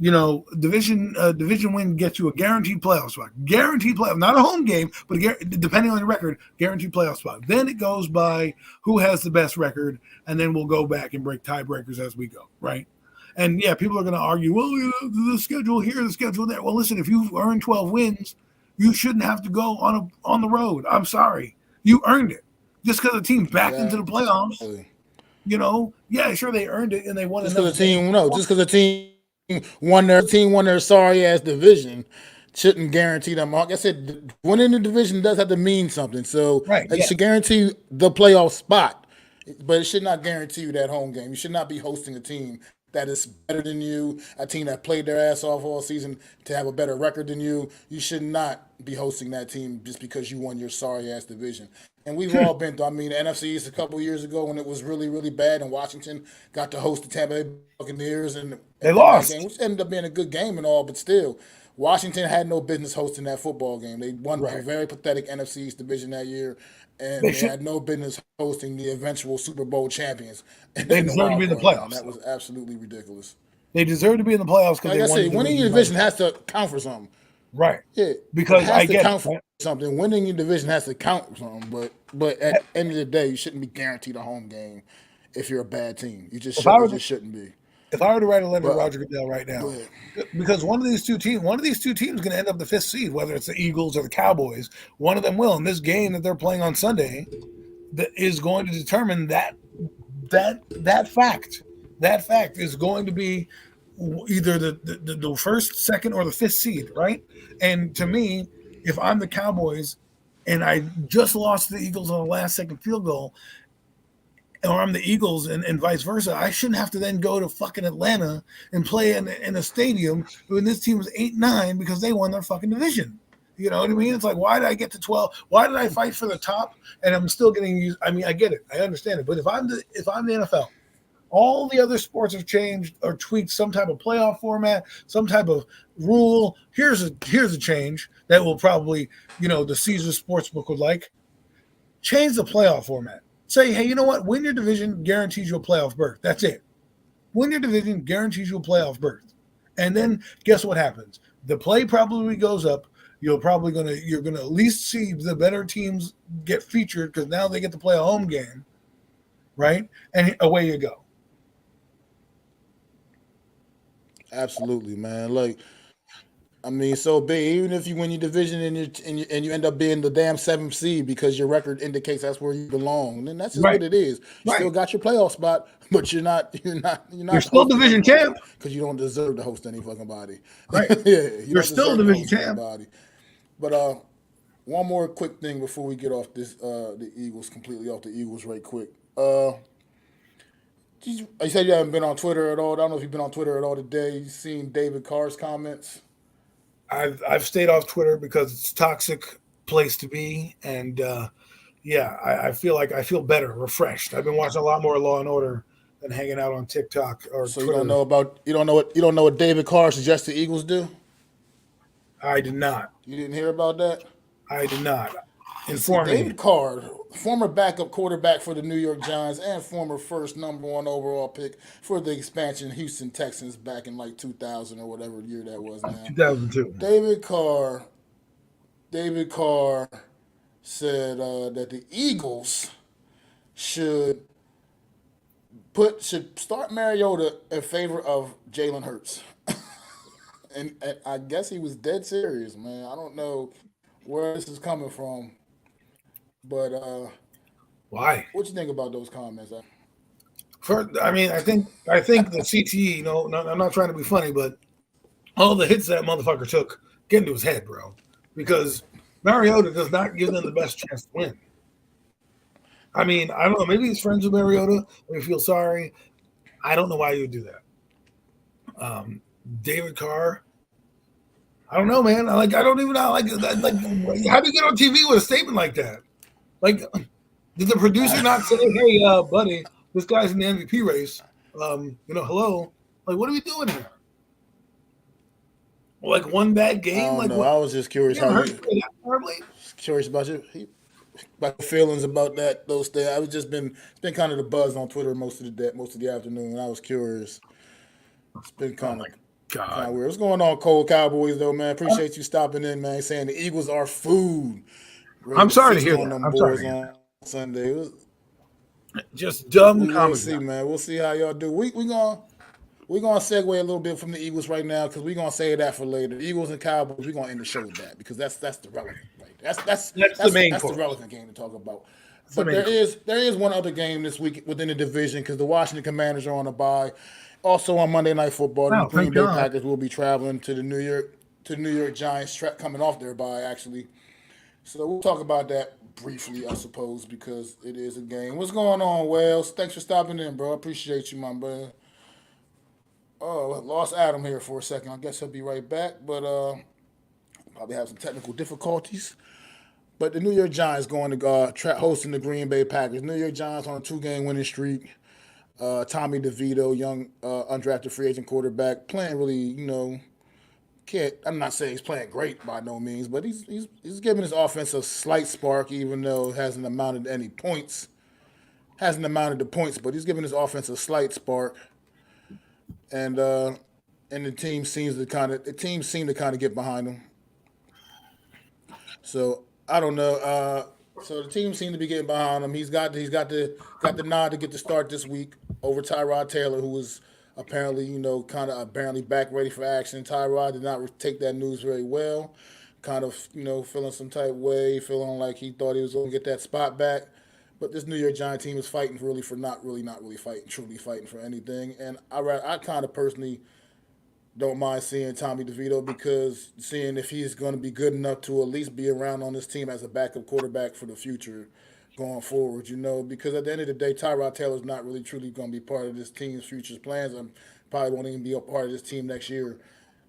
Division win gets you a guaranteed playoff spot. Guaranteed playoff, not a home game, but depending on your record, guaranteed playoff spot. Then it goes by who has the best record, and then we'll go back and break tiebreakers as we go, right? And yeah, people are going to argue, well, the schedule here, the schedule there. Well, listen, if you've earned 12 wins, you shouldn't have to go on the road. I'm sorry, you earned it. Just because the team backed into the playoffs,
exactly.
yeah, sure they earned it and they won
Just because
enough
the
games.
team, no, just because the team won their sorry ass division, shouldn't guarantee them. Like I said, winning the division does have to mean something. So
Right?
it
Yeah.
should guarantee you the playoff spot, but it should not guarantee you that home game. You should not be hosting a team that is better than you, a team that played their ass off all season to have a better record than you. You should not be hosting that team just because you won your sorry ass division. And we've all been through. I mean, the NFC East a couple years ago when it was really, really bad, and Washington got to host the Tampa Bay Buccaneers
They
in that game,
lost.
which ended up being a good game and all, but still, Washington had no business hosting that football game. They won a
Right.
very pathetic NFC East division that year, and
They
they
should.
had no business hosting the eventual Super Bowl champions
They
in the
deserve to be
wild
in the
card round.
playoffs,
That
though.
was absolutely ridiculous.
They deserve to be in the playoffs because
Like
they
I
won the
said, winning your
division last
division
year.
has to count for something.
Right.
Yeah, it
Because
has
I
to
get it.
count for
Right?
something. Winning your division has to count for something. But at the end of the day, you shouldn't be guaranteed a home game if you're a bad team. You just
If I
should. It
were to,
just shouldn't be.
if I were to write a letter to
But
Roger Goodell right
go
now,
ahead.
because one of these two teams is going to end up the fifth seed, whether it's the Eagles or the Cowboys. One of them will. And this game that they're playing on Sunday that is going to determine that fact. That fact is going to be either the first, second, or the fifth seed, right? And to me, if I'm the Cowboys and I just lost to the Eagles on the last second field goal, or I'm the Eagles and vice versa, I shouldn't have to then go to fucking Atlanta and play in a stadium when this team was 8-9 because they won their fucking division. You know what I mean? It's like, why did I get to 12? Why did I fight for the top and I'm still getting used? I mean, I get it. I understand it. But if I'm the NFL, all the other sports have changed or tweaked some type of playoff format, some type of rule. Here's a change that will probably, the Caesar Sportsbook would like. Change the playoff format. Say, hey, you know what? Win your division guarantees you a playoff berth. That's it. Win your division guarantees you a playoff berth. And then guess what happens? The play probably goes up. You're gonna at least see the better teams get featured because now they get to play a home game, right? And away you go.
Absolutely, man. Like I mean, so big. Even if you win your division and you end up being the damn seventh seed because your record indicates that's where you belong, then that's just
Right.
what it is. You still
Right.
got your playoff spot, but you're
You're
not
still
hosting
division
anybody
champ.
because you don't deserve to host any fucking body.
Right.
Yeah, you
You're
don't
still
deserve to
division
host
champ.
anybody. But one more quick thing before we get off this the Eagles completely off the Eagles right quick. You said you haven't been on Twitter at all. I don't know if you've been on Twitter at all today. You seen David Carr's comments?
I've stayed off Twitter because it's a toxic place to be, and yeah, I feel like I feel better, refreshed. I've been watching a lot more Law and Order than hanging out on TikTok or
So you don't
Twitter.
know about you don't know what David Carr suggests the Eagles do?
I did not.
You didn't hear about that?
I did not.
See,
Inform me.
David Carr, former backup quarterback for the New York Giants and former first number one overall pick for the expansion Houston Texans back in like 2000 or whatever year that was now.
2002.
David Carr, David Carr said that the Eagles should should start Mariota in favor of Jalen Hurts. And I guess he was dead serious, man. I don't know where this is coming from, but
Why?
what you think about those comments?
I mean, I think the CTE. I'm not trying to be funny, but all the hits that motherfucker took get into his head, bro. Because Mariota does not give them the best chance to win. I mean, I don't know. Maybe he's friends with Mariota. Maybe feel sorry. I don't know why you would do that. David Carr. I don't know, man. I don't even know. How do you get on TV with a statement like that? Like, did the producer not say, "Hey, buddy, this guy's in the MVP race"? Hello. Like, what are we doing here? Like one bad
I
game?
don't
Like
know.
what?
I was just curious
You ever
how
heard
you
play that horribly?
curious about about your feelings about those things. I was just been it's been kind of the buzz on Twitter most of the day, most of the afternoon. I was curious. It's been
Oh
kind
my
of
god!
weird. What's going on, Cold Cowboys though, man? Appreciate you stopping in, man. Saying the Eagles are food. Ready
I'm
to
sorry to
feast
hear
on
that.
them
I'm sorry to
boys
hear
on Sunday.
that. Just dumb
We will
comedy.
see, man. We'll see how y'all do. We gonna segue a little bit from the Eagles right now because we gonna save that for later. Eagles and Cowboys. We gonna end the show with that because that's the relevant. Right?
That's the main
That's the
course.
relevant game to talk about.
That's the
But
main course.
there is one other game this week within the division because the Washington Commanders are on a bye. Also on Monday Night Football, the
Wow,
Green
thank
Bay
God.
Packers will be traveling to the New York Giants, coming off their bye actually. So we'll talk about that briefly, I suppose, because it is a game. What's going on, Wells? Thanks for stopping in, bro. I appreciate you, my brother. Oh, lost Adam here for a second. I guess he'll be right back, but probably have some technical difficulties. But the New York Giants going to hosting the Green Bay Packers. New York Giants on a 2-game winning streak. Tommy DeVito, young undrafted free agent quarterback, playing really, can't. I'm not saying he's playing great by no means, but he's giving his offense a slight spark, even though it hasn't amounted to any points. Hasn't amounted to points, but he's giving his offense a slight spark, and uh, and the team seem to kind of get behind him. So I don't know. So the team seemed to be getting behind him. He's got the nod to get the start this week over Tyrod Taylor, who was apparently kind of apparently back ready for action. Tyrod did not take that news very well. Kind of feeling some type way, feeling like he thought he was going to get that spot back. But this New York Giant team is fighting really for not really fighting, truly fighting for anything. And I kind of personally don't mind seeing Tommy DeVito because seeing if he's going to be good enough to at least be around on this team as a backup quarterback for the future going forward, because at the end of the day, Tyrod Taylor's not really truly going to be part of this team's future plans and probably won't even be a part of this team next year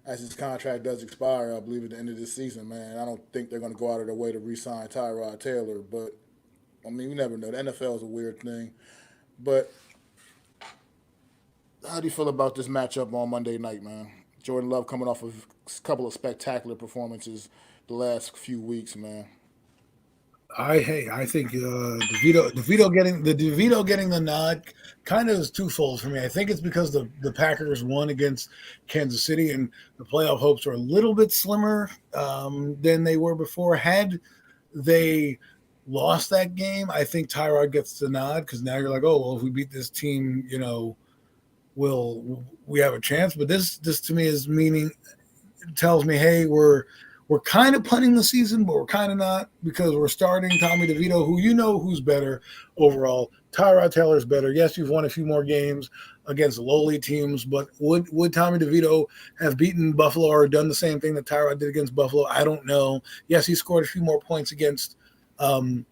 as his contract does expire, I believe, at the end of this season, man. I don't think they're going to go out of their way to re-sign Tyrod Taylor, but, I mean, we never know. The NFL is a weird thing. But how do you feel about this matchup on Monday night, man? Jordan Love coming off of a couple of spectacular performances the last few weeks, man.
I think DeVito getting the nod kind of is twofold for me. I think it's because the Packers won against Kansas City and the playoff hopes are a little bit slimmer than they were before. Had they lost that game, I think Tyrod gets the nod because now you're like, oh well, if we beat this team, we have a chance. But this to me is meaning tells me, hey, we're kind of punting the season, but we're kind of not because we're starting Tommy DeVito, who's better overall. Tyrod Taylor's better. Yes, you've won a few more games against lowly teams, but would Tommy DeVito have beaten Buffalo or done the same thing that Tyrod did against Buffalo? I don't know. Yes, he scored a few more points against the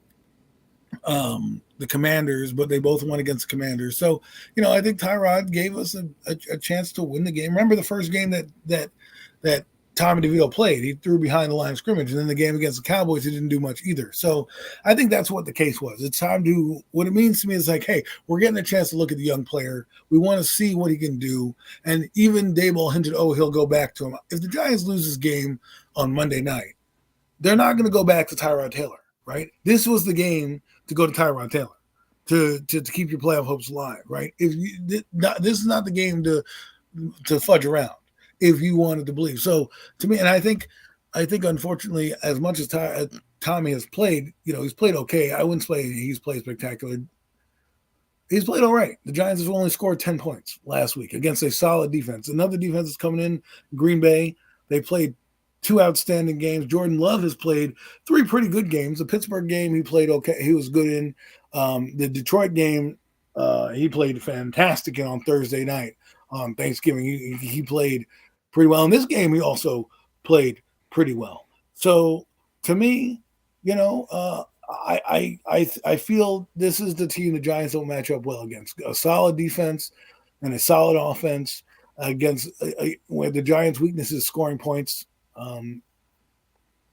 Commanders, but they both won against the Commanders. So, I think Tyrod gave us a chance to win the game. Remember the first game that Tommy DeVito played. He threw behind the line of scrimmage, and then the game against the Cowboys, he didn't do much either. So I think that's what the case was. It's time to – what it means to me is like, hey, we're getting a chance to look at the young player. We want to see what he can do. And even Daboll hinted, he'll go back to him. If the Giants lose this game on Monday night, they're not going to go back to Tyrod Taylor, right? This was the game to go to Tyrod Taylor to keep your playoff hopes alive, right? This is not the game to fudge around if you wanted to believe. So to me, and I think unfortunately, as much as Tommy has played, he's played okay. I wouldn't say he's played spectacular. He's played all right. The Giants have only scored 10 points last week against a solid defense. Another defense is coming in, Green Bay. They played 2 outstanding games. Jordan Love has played 3 pretty good games. The Pittsburgh game, he played okay. He was good in. The Detroit game, he played fantastic in on Thursday night on Thanksgiving. He played pretty well. In this game, he also played pretty well. So to me, I feel this is the team the Giants don't match up well against. A solid defense and a solid offense against where the Giants' weakness is scoring points.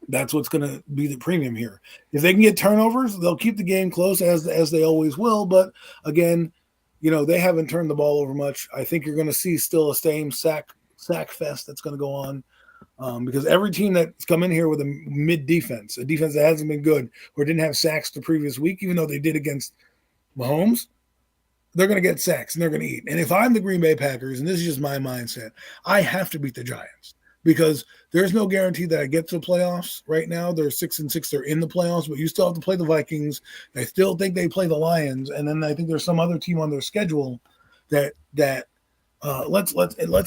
That's what's going to be the premium here. If they can get turnovers, they'll keep the game close as they always will. But again, they haven't turned the ball over much. I think you're going to see still a same sack fest that's going to go on because every team that's come in here with a mid defense, a defense that hasn't been good or didn't have sacks the previous week, even though they did against Mahomes, they're going to get sacks and they're going to eat. And if I'm the Green Bay Packers, and this is just my mindset, I have to beat the Giants because there's no guarantee that I get to the playoffs right now. They're 6-6. They're in the playoffs, but you still have to play the Vikings. I still think they play the Lions. And then I think there's some other team on their schedule that let's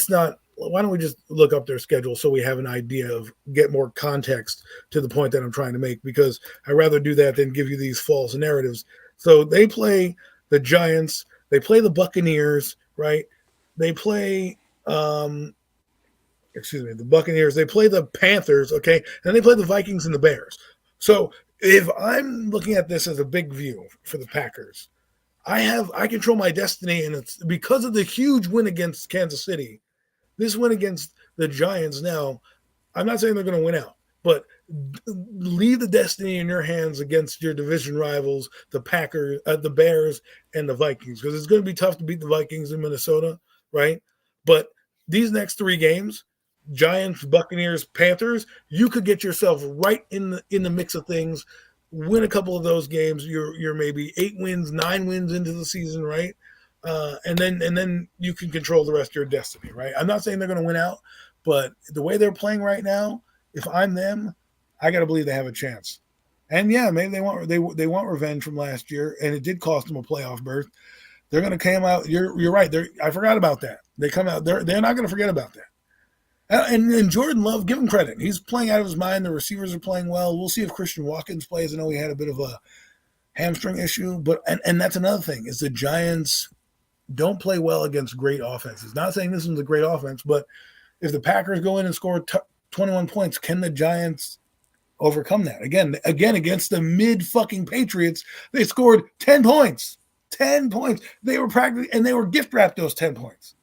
not. Why don't we just look up their schedule so we have an idea of get more context to the point that I'm trying to make, because I'd rather do that than give you these false narratives. So they play the Giants, they play the Buccaneers, right? They play the Buccaneers, they play the Panthers, okay? And they play the Vikings and the Bears. So if I'm looking at this as a big view for the Packers, I control my destiny, and it's because of the huge win against Kansas City. This win against the Giants now, I'm not saying they're going to win out, but leave the destiny in your hands against your division rivals, the Packers, the Bears, and the Vikings, because it's going to be tough to beat the Vikings in Minnesota, right? But these next three games, Giants, Buccaneers, Panthers, you could get yourself right in the mix of things. Win a couple of those games, you're maybe 8 wins, 9 wins into the season, right? And then you can control the rest of your destiny, right? I'm not saying they're going to win out, but the way they're playing right now, if I'm them, I got to believe they have a chance. And yeah, maybe they want revenge from last year, and it did cost them a playoff berth. They're going to come out. You're right. I forgot about that. They come out. They're not going to forget about that. And Jordan Love, give him credit. He's playing out of his mind. The receivers are playing well. We'll see if Christian Watkins plays. I know he had a bit of a hamstring issue, but and that's another thing is the Giants don't play well against great offenses. Not saying this one's a great offense, but if the Packers go in and score 21 points, can the Giants overcome that? Again, against the mid fucking Patriots, they scored 10 points. 10 points. They were practically, and they were gift wrapped those 10 points.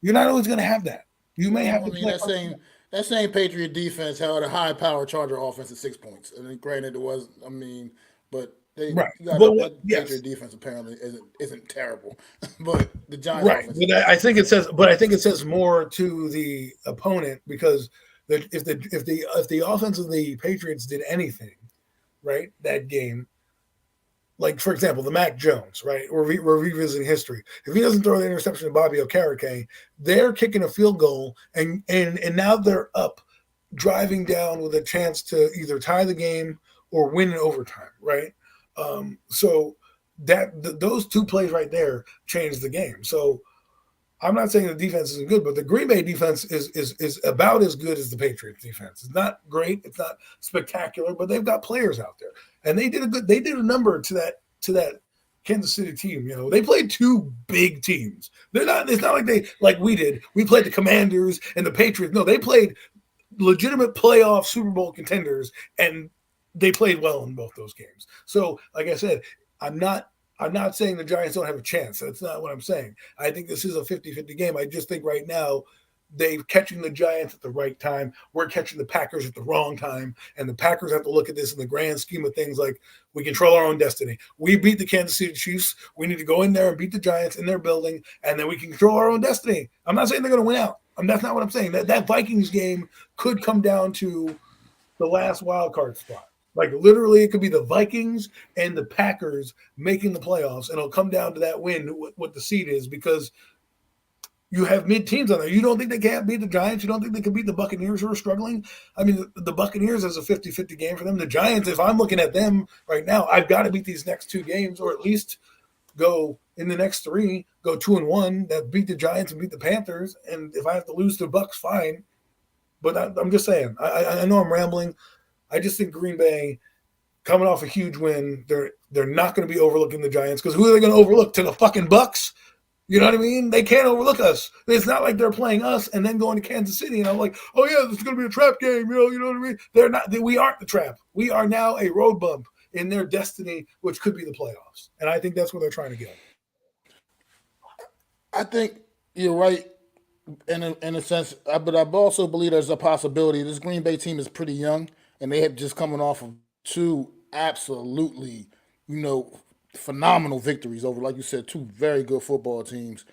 You're not always going to have that. You may have to play.
That same Patriot defense held a high power Charger offense at 6 points. And granted, it was. But
right.
That Patriot defense apparently isn't terrible. But the Giants offense.
But I think it says more to the opponent because if the offense of the Patriots did anything, right, that game. Like, for example, the Mac Jones, right? We're revisiting history. If he doesn't throw the interception to Bobby Okereke, they're kicking a field goal, and now they're up, driving down with a chance to either tie the game or win in overtime, right? So those two plays right there changed the game. So I'm not saying the defense isn't good, but the Green Bay defense is about as good as the Patriots defense. It's not great, it's not spectacular, but they've got players out there, and they did a number to that Kansas City team. You know, they played two big teams. It's not like we did. We played the Commanders and the Patriots. No, they played legitimate playoff Super Bowl contenders, and they played well in both those games. So, like I said, I'm not saying the Giants don't have a chance. That's not what I'm saying. I think this is a 50-50 game. I just think right now they're catching the Giants at the right time. We're catching the Packers at the wrong time. And the Packers have to look at this in the grand scheme of things like we control our own destiny. We beat the Kansas City Chiefs. We need to go in there and beat the Giants in their building, and then we can control our own destiny. I'm not saying they're going to win out. That's not what I'm saying. That Vikings game could come down to the last wild card spot. Like literally, it could be the Vikings and the Packers making the playoffs, and it'll come down to that win, what the seed is, because you have mid teams on there. You don't think they can't beat the Giants? You don't think they can beat the Buccaneers who are struggling? I mean, the Buccaneers is a 50-50 game for them. The Giants, if I'm looking at them right now, I've got to beat these next two games, or at least go in the next three, go 2-1, that beat the Giants and beat the Panthers. And if I have to lose to Bucks, fine. But I'm just saying, I know I'm rambling. I just think Green Bay, coming off a huge win, they're not going to be overlooking the Giants, because who are they going to overlook? To the fucking Bucks? You know what I mean? They can't overlook us. It's not like they're playing us and then going to Kansas City and I'm like, oh yeah, this is going to be a trap game. You know what I mean? They're not. We aren't the trap. We are now a road bump in their destiny, which could be the playoffs. And I think that's what they're trying to get.
I think you're right in a sense, but I also believe there's a possibility. This Green Bay team is pretty young, and they have just coming off of two absolutely, phenomenal victories over, like you said, two very good football teams,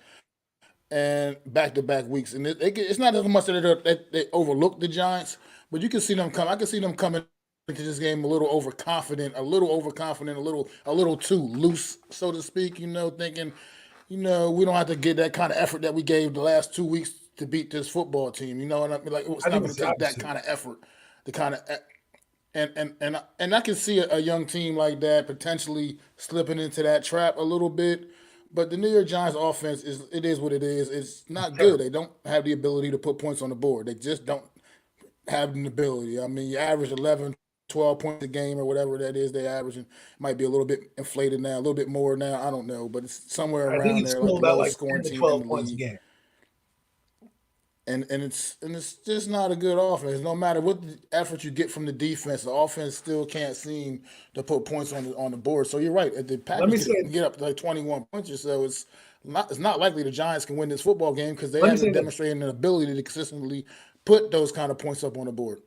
and back-to-back weeks. And it's not as much that they overlook the Giants, but you can see them come. I can see them coming into this game a little overconfident, a little too loose, so to speak. Thinking, we don't have to get that kind of effort that we gave the last 2 weeks to beat this football team. You know what I mean? Like, it's not going to take that kind of effort, the kind of. And I can see a young team like that potentially slipping into that trap a little bit. But the New York Giants offense is what it is. It's not good. They don't have the ability to put points on the board. They just don't have an ability. I mean, you average 11, 12 points a game or whatever that is they're averaging. Might be a little bit inflated now, a little bit more now. I don't know. But it's somewhere around there, like the lowest scoring team
12
in the
points
league.
a game.
And it's just not a good offense. No matter what effort you get from the defense, the offense still can't seem to put points on the board. So you're right. If the Packers can get up to like 21 points or so, it's not likely the Giants can win this football game because they haven't demonstrated an ability to consistently put those kind of points up on the board.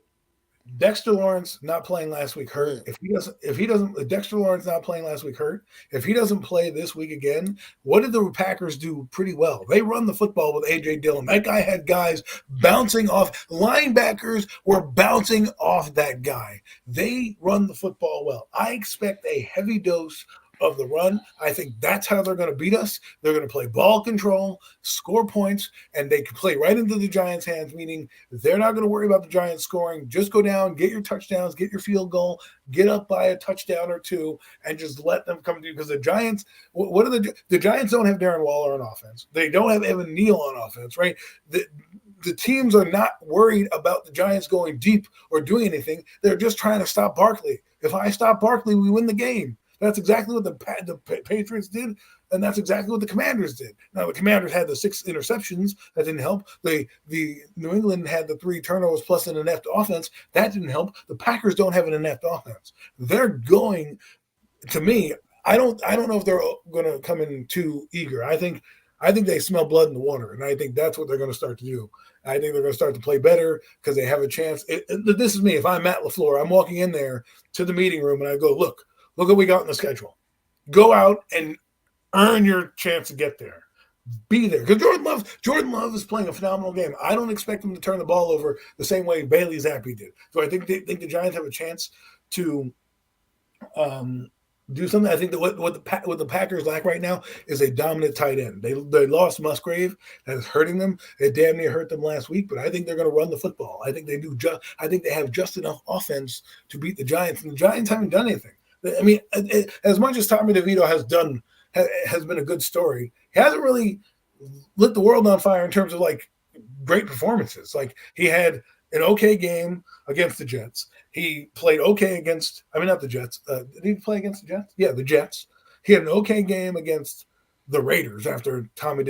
Dexter Lawrence not playing last week hurt.
Yeah.
If Dexter Lawrence not playing last week hurt. If he doesn't play this week again, what did the Packers do pretty well? They run the football with AJ Dillon. That guy had guys bouncing off. Linebackers were bouncing off that guy. They run the football well. I expect a heavy dose of the run. I think that's how they're going to beat us. They're going to play ball control, score points, and they can play right into the Giants' hands, meaning they're not going to worry about the Giants scoring. Just go down, get your touchdowns, get your field goal, get up by a touchdown or two, and just let them come to you. Because the Giants, what are the Giants don't have Darren Waller on offense. They don't have Evan Neal on offense, right? The teams are not worried about the Giants going deep or doing anything. They're just trying to stop Barkley. If I stop Barkley, we win the game. That's exactly what the Patriots did, and that's exactly what the Commanders did. Now, the Commanders had the 6 interceptions. That didn't help. The New England had the 3 turnovers plus an inept offense. That didn't help. The Packers don't have an inept offense. They're going, to me, I don't know if they're going to come in too eager. I think they smell blood in the water, and I think that's what they're going to start to do. I think they're going to start to play better because they have a chance. This is me. If I'm Matt LaFleur, I'm walking in there to the meeting room, and I go, look what we got in the schedule. Go out and earn your chance to get there. Be there. Because Jordan Love is playing a phenomenal game. I don't expect him to turn the ball over the same way Bailey Zappi did. So I think the Giants have a chance to do something. I think that what the Packers lack right now is a dominant tight end. They lost Musgrave. That is hurting them. It damn near hurt them last week, but I think they're going to run the football. I think I think they have just enough offense to beat the Giants, and the Giants haven't done anything. I mean, as much as Tommy DeVito has been a good story, he hasn't really lit the world on fire in terms of like great performances. Like he had an okay game against the Jets. He played okay against, not the Jets. Did he play against the Jets? Yeah, the Jets. He had an okay game against the Raiders after Tommy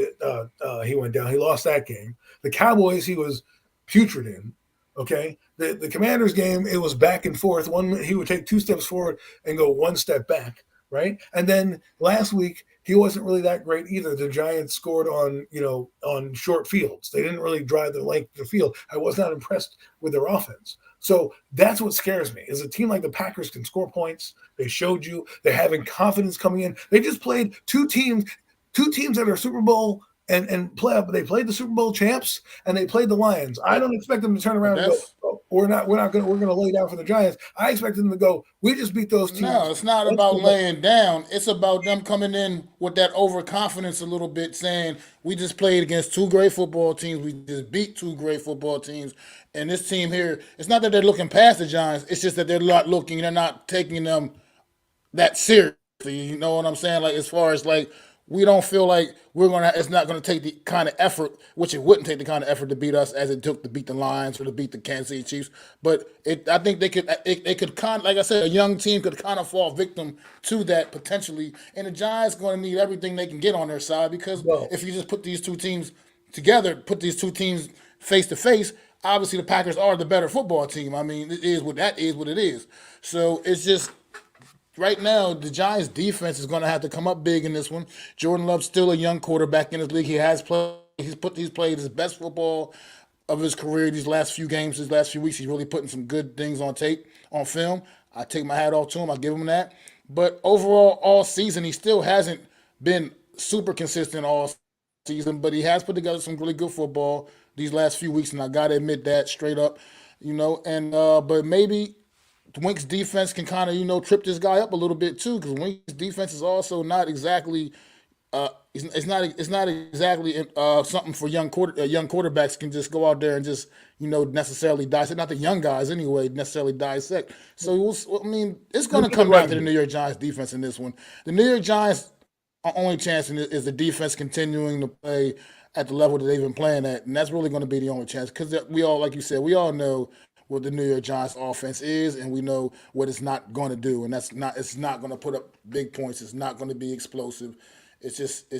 he went down. He lost that game. The Cowboys, he was putrid in. Okay, the Commanders game, it was back and forth. He would take 2 steps forward and go 1 step back, right? And then last week he wasn't really that great either. The Giants scored on short fields. They didn't really drive the length of the field. I was not impressed with their offense. So that's what scares me. Is a team like the Packers can score points. They showed you they're having confidence coming in. They just played two teams that are Super Bowl and playoff. They played the Super Bowl champs and they played the Lions. I don't expect them to turn around and go, oh, we're going to lay down for the Giants. I expect them to go, we just beat those teams.
No, it's not about laying down. It's about them coming in with that overconfidence a little bit, saying we just played against 2 great football teams. We just beat 2 great football teams. And this team here, it's not that they're looking past the Giants. It's just that they're not taking them that seriously. You know what I'm saying? Like, as far as like, we don't feel like it's not gonna take the kind of effort, which it wouldn't take the kind of effort to beat us as it took to beat the Lions or to beat the Kansas City Chiefs. But I think they could like I said, a young team could kind of fall victim to that potentially. And the Giants going to need everything they can get on their side, because if you just put these 2 teams together, put these 2 teams face to face, obviously the Packers are the better football team. I mean, it is what it is. So it's just, right now, the Giants' defense is going to have to come up big in this one. Jordan Love's still a young quarterback in this league. He has played. He's played his best football of his career these last few games, these last few weeks. He's really putting some good things on tape, on film. I take my hat off to him. I give him that. But overall, all season, he still hasn't been super consistent all season. But he has put together some really good football these last few weeks, and I got to admit that straight up. And but maybe Wink's defense can kind of trip this guy up a little bit too, because Wink's defense is also not exactly it's not exactly something for young quarterbacks can just go out there and just necessarily dissect. Not the young guys anyway necessarily dissect. So it's going to come down to the New York Giants defense in this one. The New York Giants' only chance is the defense continuing to play at the level that they've been playing at, and that's really going to be the only chance, because we all, like you said, we all know what the New York Giants offense is, and we know what it's not going to do, and it's not going to put up big points. It's not going to be explosive. It just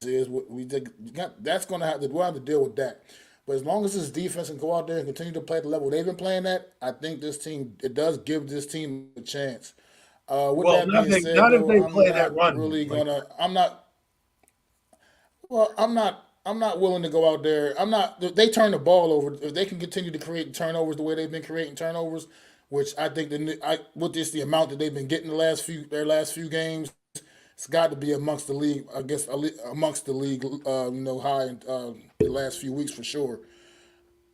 is what we did. That's going to we'll have to deal with that. But as long as this defense can go out there and continue to play at the level they've been playing at, I think it does give this team a chance. With that being said,
not if they
I'm
play
not
that run.
really gonna. I'm not. Well, I'm not I'm not willing to go out there. I'm not. They turn the ball over. If they can continue to create turnovers the way they've been creating turnovers, which I think with this the amount that they've been getting their last few games, it's got to be amongst the league. I guess amongst the league, high in the last few weeks for sure.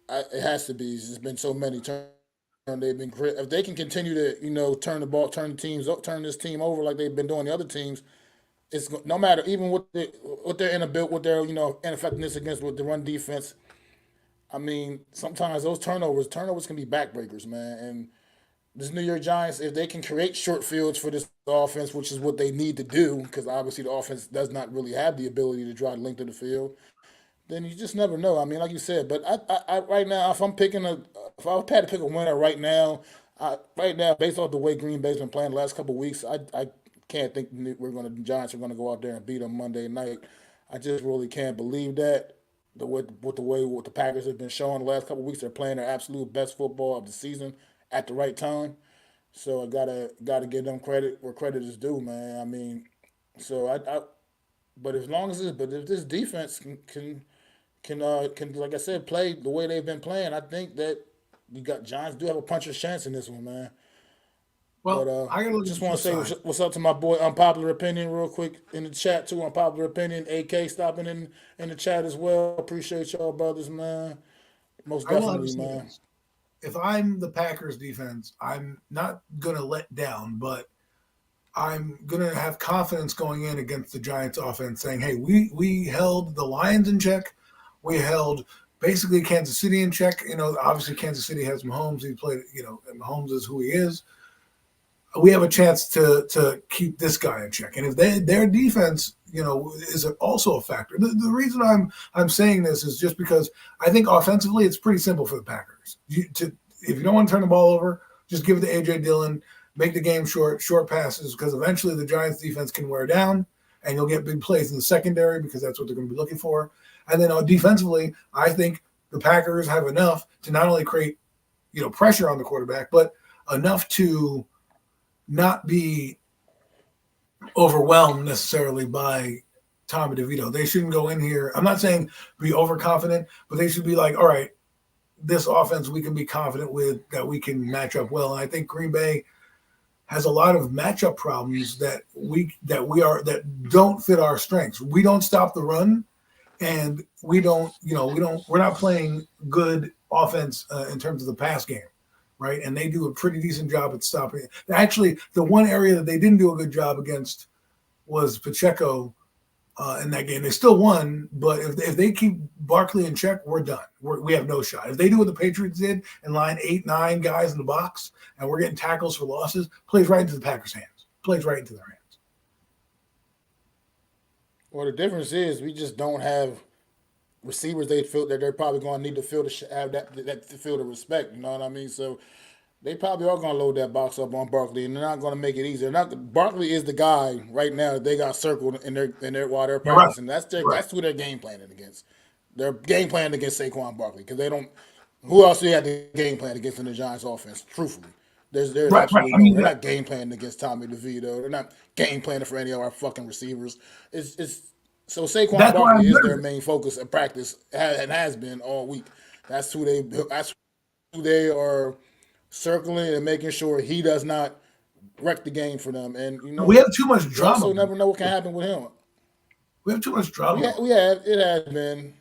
It has to be. There's been so many turn. They've been great. If they can continue to turn the ball, turn this team over like they've been doing the other teams, it's no matter even with their inability, with their ineffectiveness against with the run defense. I mean, sometimes those turnovers can be backbreakers, man. And this New York Giants, if they can create short fields for this offense, which is what they need to do, because obviously the offense does not really have the ability to drive length of the field, then you just never know. I mean, like you said, but I right now, if I had to pick a winner right now, based off the way Green Bay's been playing the last couple of weeks, I can't think the Giants are gonna go out there and beat them Monday night. I just really can't believe that. What the Packers have been showing the last couple of weeks, they're playing their absolute best football of the season at the right time. So I gotta give them credit where credit is due, man. I mean, so but as long as if this defense can like I said play the way they've been playing, I think that you got Giants do have a puncher's chance in this one, man. But
Well, I gotta look
just
at
want
the
to say
side.
what's up to my boy Unpopular Opinion real quick in the chat too. Unpopular Opinion, AK stopping in the chat as well. Appreciate y'all brothers, man. Most
I will have to
definitely,
say
man.
this: if I'm the Packers defense, I'm not gonna let down, but I'm gonna have confidence going in against the Giants offense, saying, "Hey, we held the Lions in check. We held basically Kansas City in check. Obviously Kansas City has Mahomes. He played. And Mahomes is who he is. We have a chance to keep this guy in check. And if their defense, is also a factor. The reason I'm saying this is just because I think offensively it's pretty simple for the Packers. If you don't want to turn the ball over, just give it to AJ Dillon, make the game short passes, because eventually the Giants defense can wear down and you'll get big plays in the secondary because that's what they're going to be looking for. And then defensively, I think the Packers have enough to not only create pressure on the quarterback, but enough to not be overwhelmed necessarily by Tommy DeVito. They shouldn't go in here. I'm not saying be overconfident, but they should be like, all right, this offense we can be confident with, that we can match up well. And I think Green Bay has a lot of matchup problems that don't fit our strengths. We don't stop the run, and we're not playing good offense in terms of the pass game. Right, and they do a pretty decent job at stopping it. Actually, the one area that they didn't do a good job against was Pacheco in that game. They still won, but if they keep Barkley in check, we're done. We have no shot. If they do what the Patriots did and line 8-9 guys in the box, and we're getting tackles for losses, plays right into the Packers' hands. Plays right into their hands.
Well, the difference is we just don't have receivers they feel that they're probably going to need to feel to have that to feel the respect. You know what I mean? So they probably are going to load that box up on Barkley, and they're not going to make it easier. Barkley is the guy right now that they got circled in their while they're
You're right.
practicing.
You're right.
That's who they're game planning against. They're game planning against Saquon Barkley because they don't. Who else do you have the game plan against in the Giants offense? Truthfully, there's
Right.
absolutely
I
no.
mean,
They're not game planning against Tommy DeVito. They're not game planning for any of our fucking receivers. It's so Saquon
that's why I'm
Barkley is their
nervous.
main focus of practice and has been all week. That's who they are circling and making sure he does not wreck the game for them. And
We have too much
you
drama.
also never know what can happen with him.
We have too much drama.
We have it has been,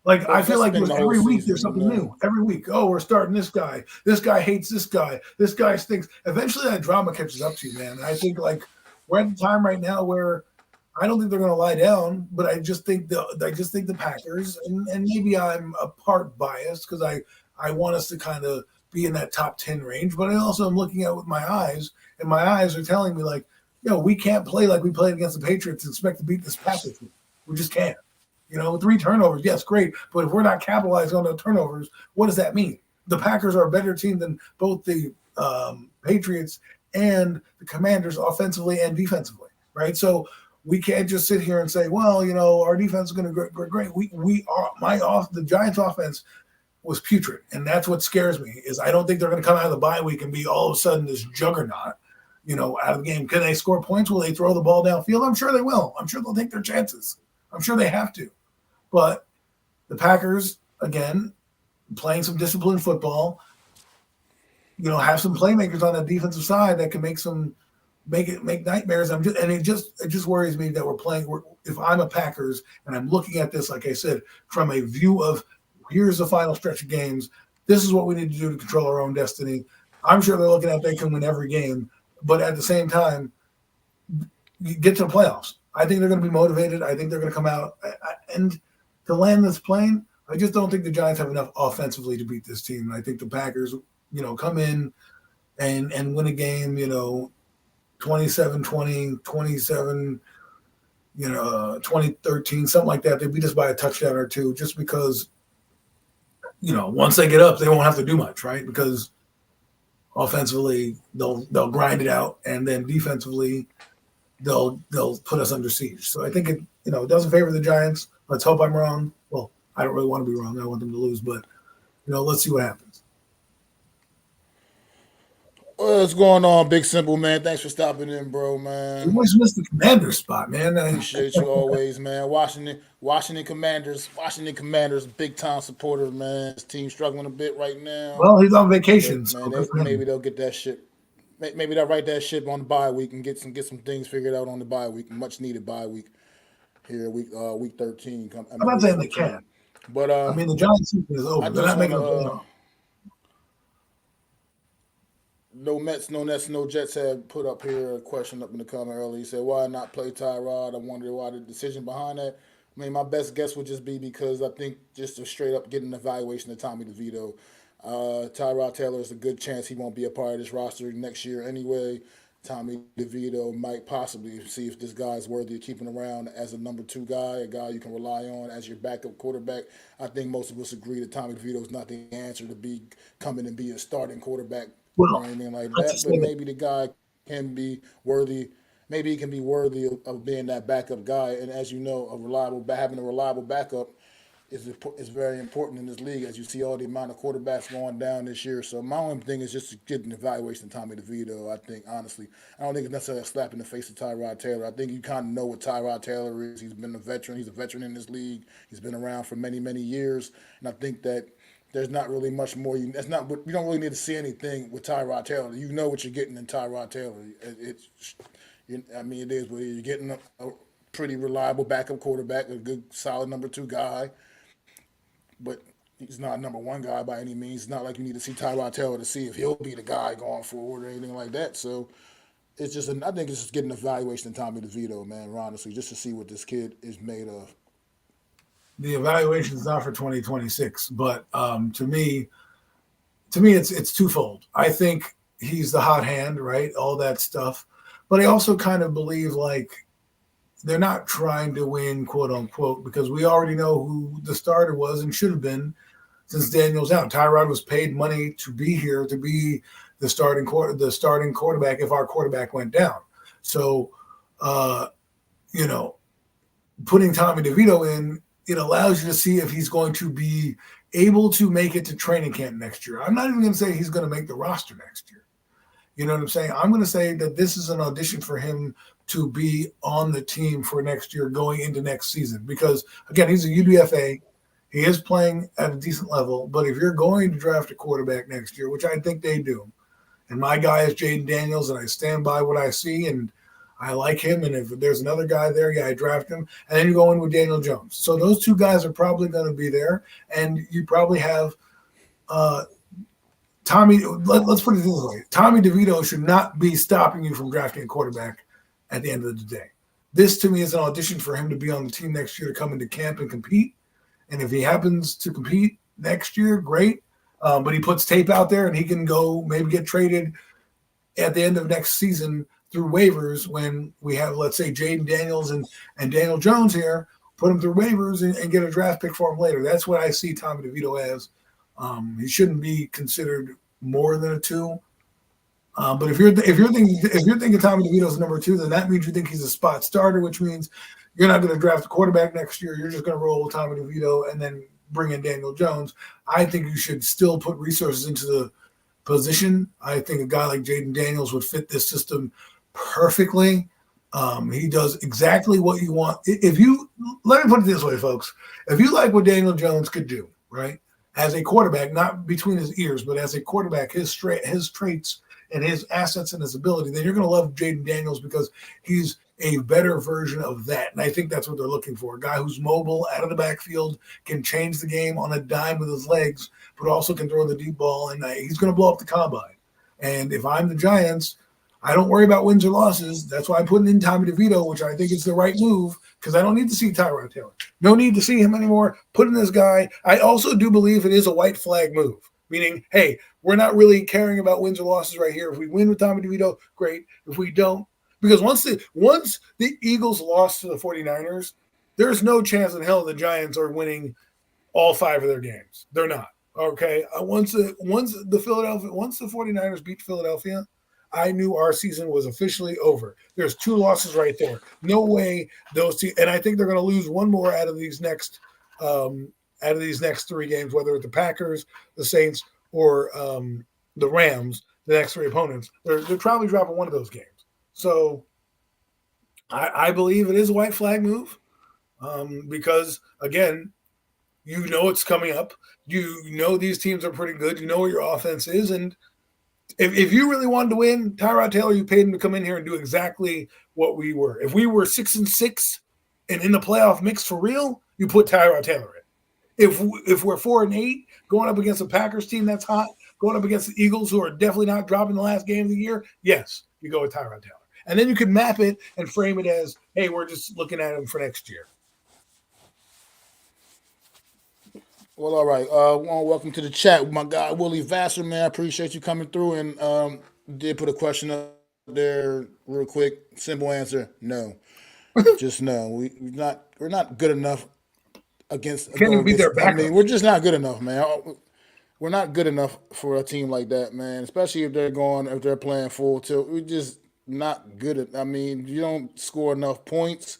Like, I
but
feel
that's
like
been
there's
the whole
every week
season.
there's something new. Every week, oh, we're starting this guy. This guy hates this guy. This guy stinks. Eventually, that drama catches up to you, man. And I think like we're at the time right now where I don't think they're going to lie down, but I just think the Packers, and maybe I'm a part biased because I want us to kind of be in that top 10 range, but I also am looking at it with my eyes, and my eyes are telling me like, we can't play like we played against the Patriots and expect to beat this Packers team. We just can't. 3 turnovers, yes, great. But if we're not capitalizing on the turnovers, what does that mean? The Packers are a better team than both the Patriots and the Commanders offensively and defensively, right? So we can't just sit here and say, well, our defense is going to go great. The Giants offense was putrid, and that's what scares me is I don't think they're going to come out of the bye week and be all of a sudden this juggernaut, out of the game. Can they score points? Will they throw the ball downfield? I'm sure they will. I'm sure they'll take their chances. I'm sure they have to. But the Packers, again, playing some disciplined football, have some playmakers on that defensive side that can make nightmares. It just worries me that we're playing. If I'm a Packers and I'm looking at this, like I said, from a view of here's the final stretch of games, this is what we need to do to control our own destiny. I'm sure they're looking at they can win every game, but at the same time, you get to the playoffs. I think they're going to be motivated. I think they're going to come out and to land this plane. I just don't think the Giants have enough offensively to beat this team. And I think the Packers, come in and win a game, 27-20, 27, 20-13, something like that. They beat us by a touchdown or two just because, once they get up, they won't have to do much, right? Because offensively, they'll grind it out, and then defensively, they'll put us under siege. So I think it doesn't favor the Giants. Let's hope I'm wrong. Well, I don't really want to be wrong. I want them to lose, but let's see what happens.
What's going on, Big Simple, man? Thanks for stopping in, bro, man.
You always miss the commander spot, man.
Appreciate you always, man. Washington Commanders, big time supporter, man. His team struggling a bit right now.
Well, he's on vacation,
but, man, maybe they'll get that shit. Maybe they'll write that ship on the bye week and get some things figured out on the bye week. Much needed bye week here, week 13.
I'm not saying they can,
but
the Giants season is over. They're not making a playoff.
No Mets, no Nets, no Jets had put up here a question up in the comment earlier. He said, why not play Tyrod? I wonder why the decision behind that. My best guess would just be because I think just to straight up get an evaluation of Tommy DeVito. Tyrod Taylor is a good chance he won't be a part of this roster next year anyway. Tommy DeVito might possibly see if this guy is worthy of keeping around as a number 2 guy, a guy you can rely on as your backup quarterback. I think most of us agree that Tommy DeVito is not the answer to come in and be a starting quarterback or anything like that. But maybe the guy can be worthy. Maybe he can be worthy of being that backup guy. And as you know, having a reliable backup is very important in this league, as you see all the amount of quarterbacks going down this year. So my only thing is just to get an evaluation of Tommy DeVito. I think, honestly, I don't think it's necessarily a slap in the face of Tyrod Taylor. I think you kind of know what Tyrod Taylor is. He's been a veteran. He's a veteran in this league. He's been around for many, many years. And I think that there's not really much more. You don't really need to see anything with Tyrod Taylor. You know what you're getting in Tyrod Taylor. It is what you're getting a pretty reliable backup quarterback, a good, solid number 2 guy. But he's not a number 1 guy by any means. It's not like you need to see Tyrod Taylor to see if he'll be the guy going forward or anything like that. So I think it's just getting an evaluation of Tommy DeVito, man, honestly, just to see what this kid is made of.
The evaluation is not for 2026, but to me, it's twofold. I think he's the hot hand, right? All that stuff. But I also kind of believe they're not trying to win, quote unquote, because we already know who the starter was and should have been since Daniel's out. Tyrod was paid money to be here, to be the starting quarterback if our quarterback went down. So, putting Tommy DeVito in, it allows you to see if he's going to be able to make it to training camp next year. I'm not even going to say he's going to make the roster next year. You know what I'm saying? I'm going to say that this is an audition for him to be on the team for next year going into next season. Because, again, he's a UDFA. He is playing at a decent level. But if you're going to draft a quarterback next year, which I think they do, and my guy is Jaden Daniels, and I stand by what I see, and I like him. And if there's another guy there, I draft him. And then you go in with Daniel Jones. So those 2 guys are probably going to be there. And you probably have Tommy. Let's put it this way. Tommy DeVito should not be stopping you from drafting a quarterback at the end of the day. This, to me, is an audition for him to be on the team next year to come into camp and compete. And if he happens to compete next year, great. But he puts tape out there and he can go maybe get traded at the end of next season through waivers when we have, let's say, Jaden Daniels and Daniel Jones here, put him through waivers and get a draft pick for him later. That's what I see Tommy DeVito as. He shouldn't be considered more than a 2. But if you're thinking Tommy DeVito's number 2, then that means you think he's a spot starter, which means you're not going to draft a quarterback next year. You're just going to roll with Tommy DeVito and then bring in Daniel Jones. I think you should still put resources into the position. I think a guy like Jaden Daniels would fit this system perfectly. He does exactly what you want. If you let me put it this way, folks, if you like what Daniel Jones could do, right, as a quarterback, not between his ears, but as a quarterback, his traits and his assets and his ability, then you're going to love Jaden Daniels because he's a better version of that. And I think that's what they're looking for. A guy who's mobile, out of the backfield, can change the game on a dime with his legs, but also can throw the deep ball. And he's going to blow up the combine. And if I'm the Giants, I don't worry about wins or losses. That's why I'm putting in Tommy DeVito, which I think is the right move because I don't need to see Tyrod Taylor. No need to see him anymore. Put in this guy. I also do believe it is a white flag move, meaning, hey, we're not really caring about wins or losses right here. If we win with Tommy DeVito, great. If we don't, because once the Eagles lost to the 49ers, there's no chance in hell the Giants are winning all 5 of their games. They're not. Okay. Once the 49ers beat Philadelphia, I knew our season was officially over. There's 2 losses right there. No way those two, and I think they're going to lose one more out of these next 3 games, whether it's the Packers, the Saints, or the Rams, the next 3 opponents. They're probably dropping one of those games. So I believe it is a white flag move because, again, you know it's coming up. You know these teams are pretty good. You know what your offense is, and if you really wanted to win, Tyrod Taylor, you paid him to come in here and do exactly what we were. If we were 6-6 and in the playoff mix for real, you put Tyrod Taylor in. If we're 4-8, going up against a Packers team that's hot, going up against the Eagles who are definitely not dropping the last game of the year, yes, you go with Tyrod Taylor. And then you can map it and frame it as, hey, we're just looking at him for next year.
Well, all right. Welcome to the chat, my guy Willie Vassar, man. I appreciate you coming through and did put a question up there real quick. Simple answer: no. Just no. We're not good enough against.
Can't even beat their backup.
We're just not good enough, man. We're not good enough for a team like that, man. Especially if they're playing full tilt. We're just not good at. You don't score enough points.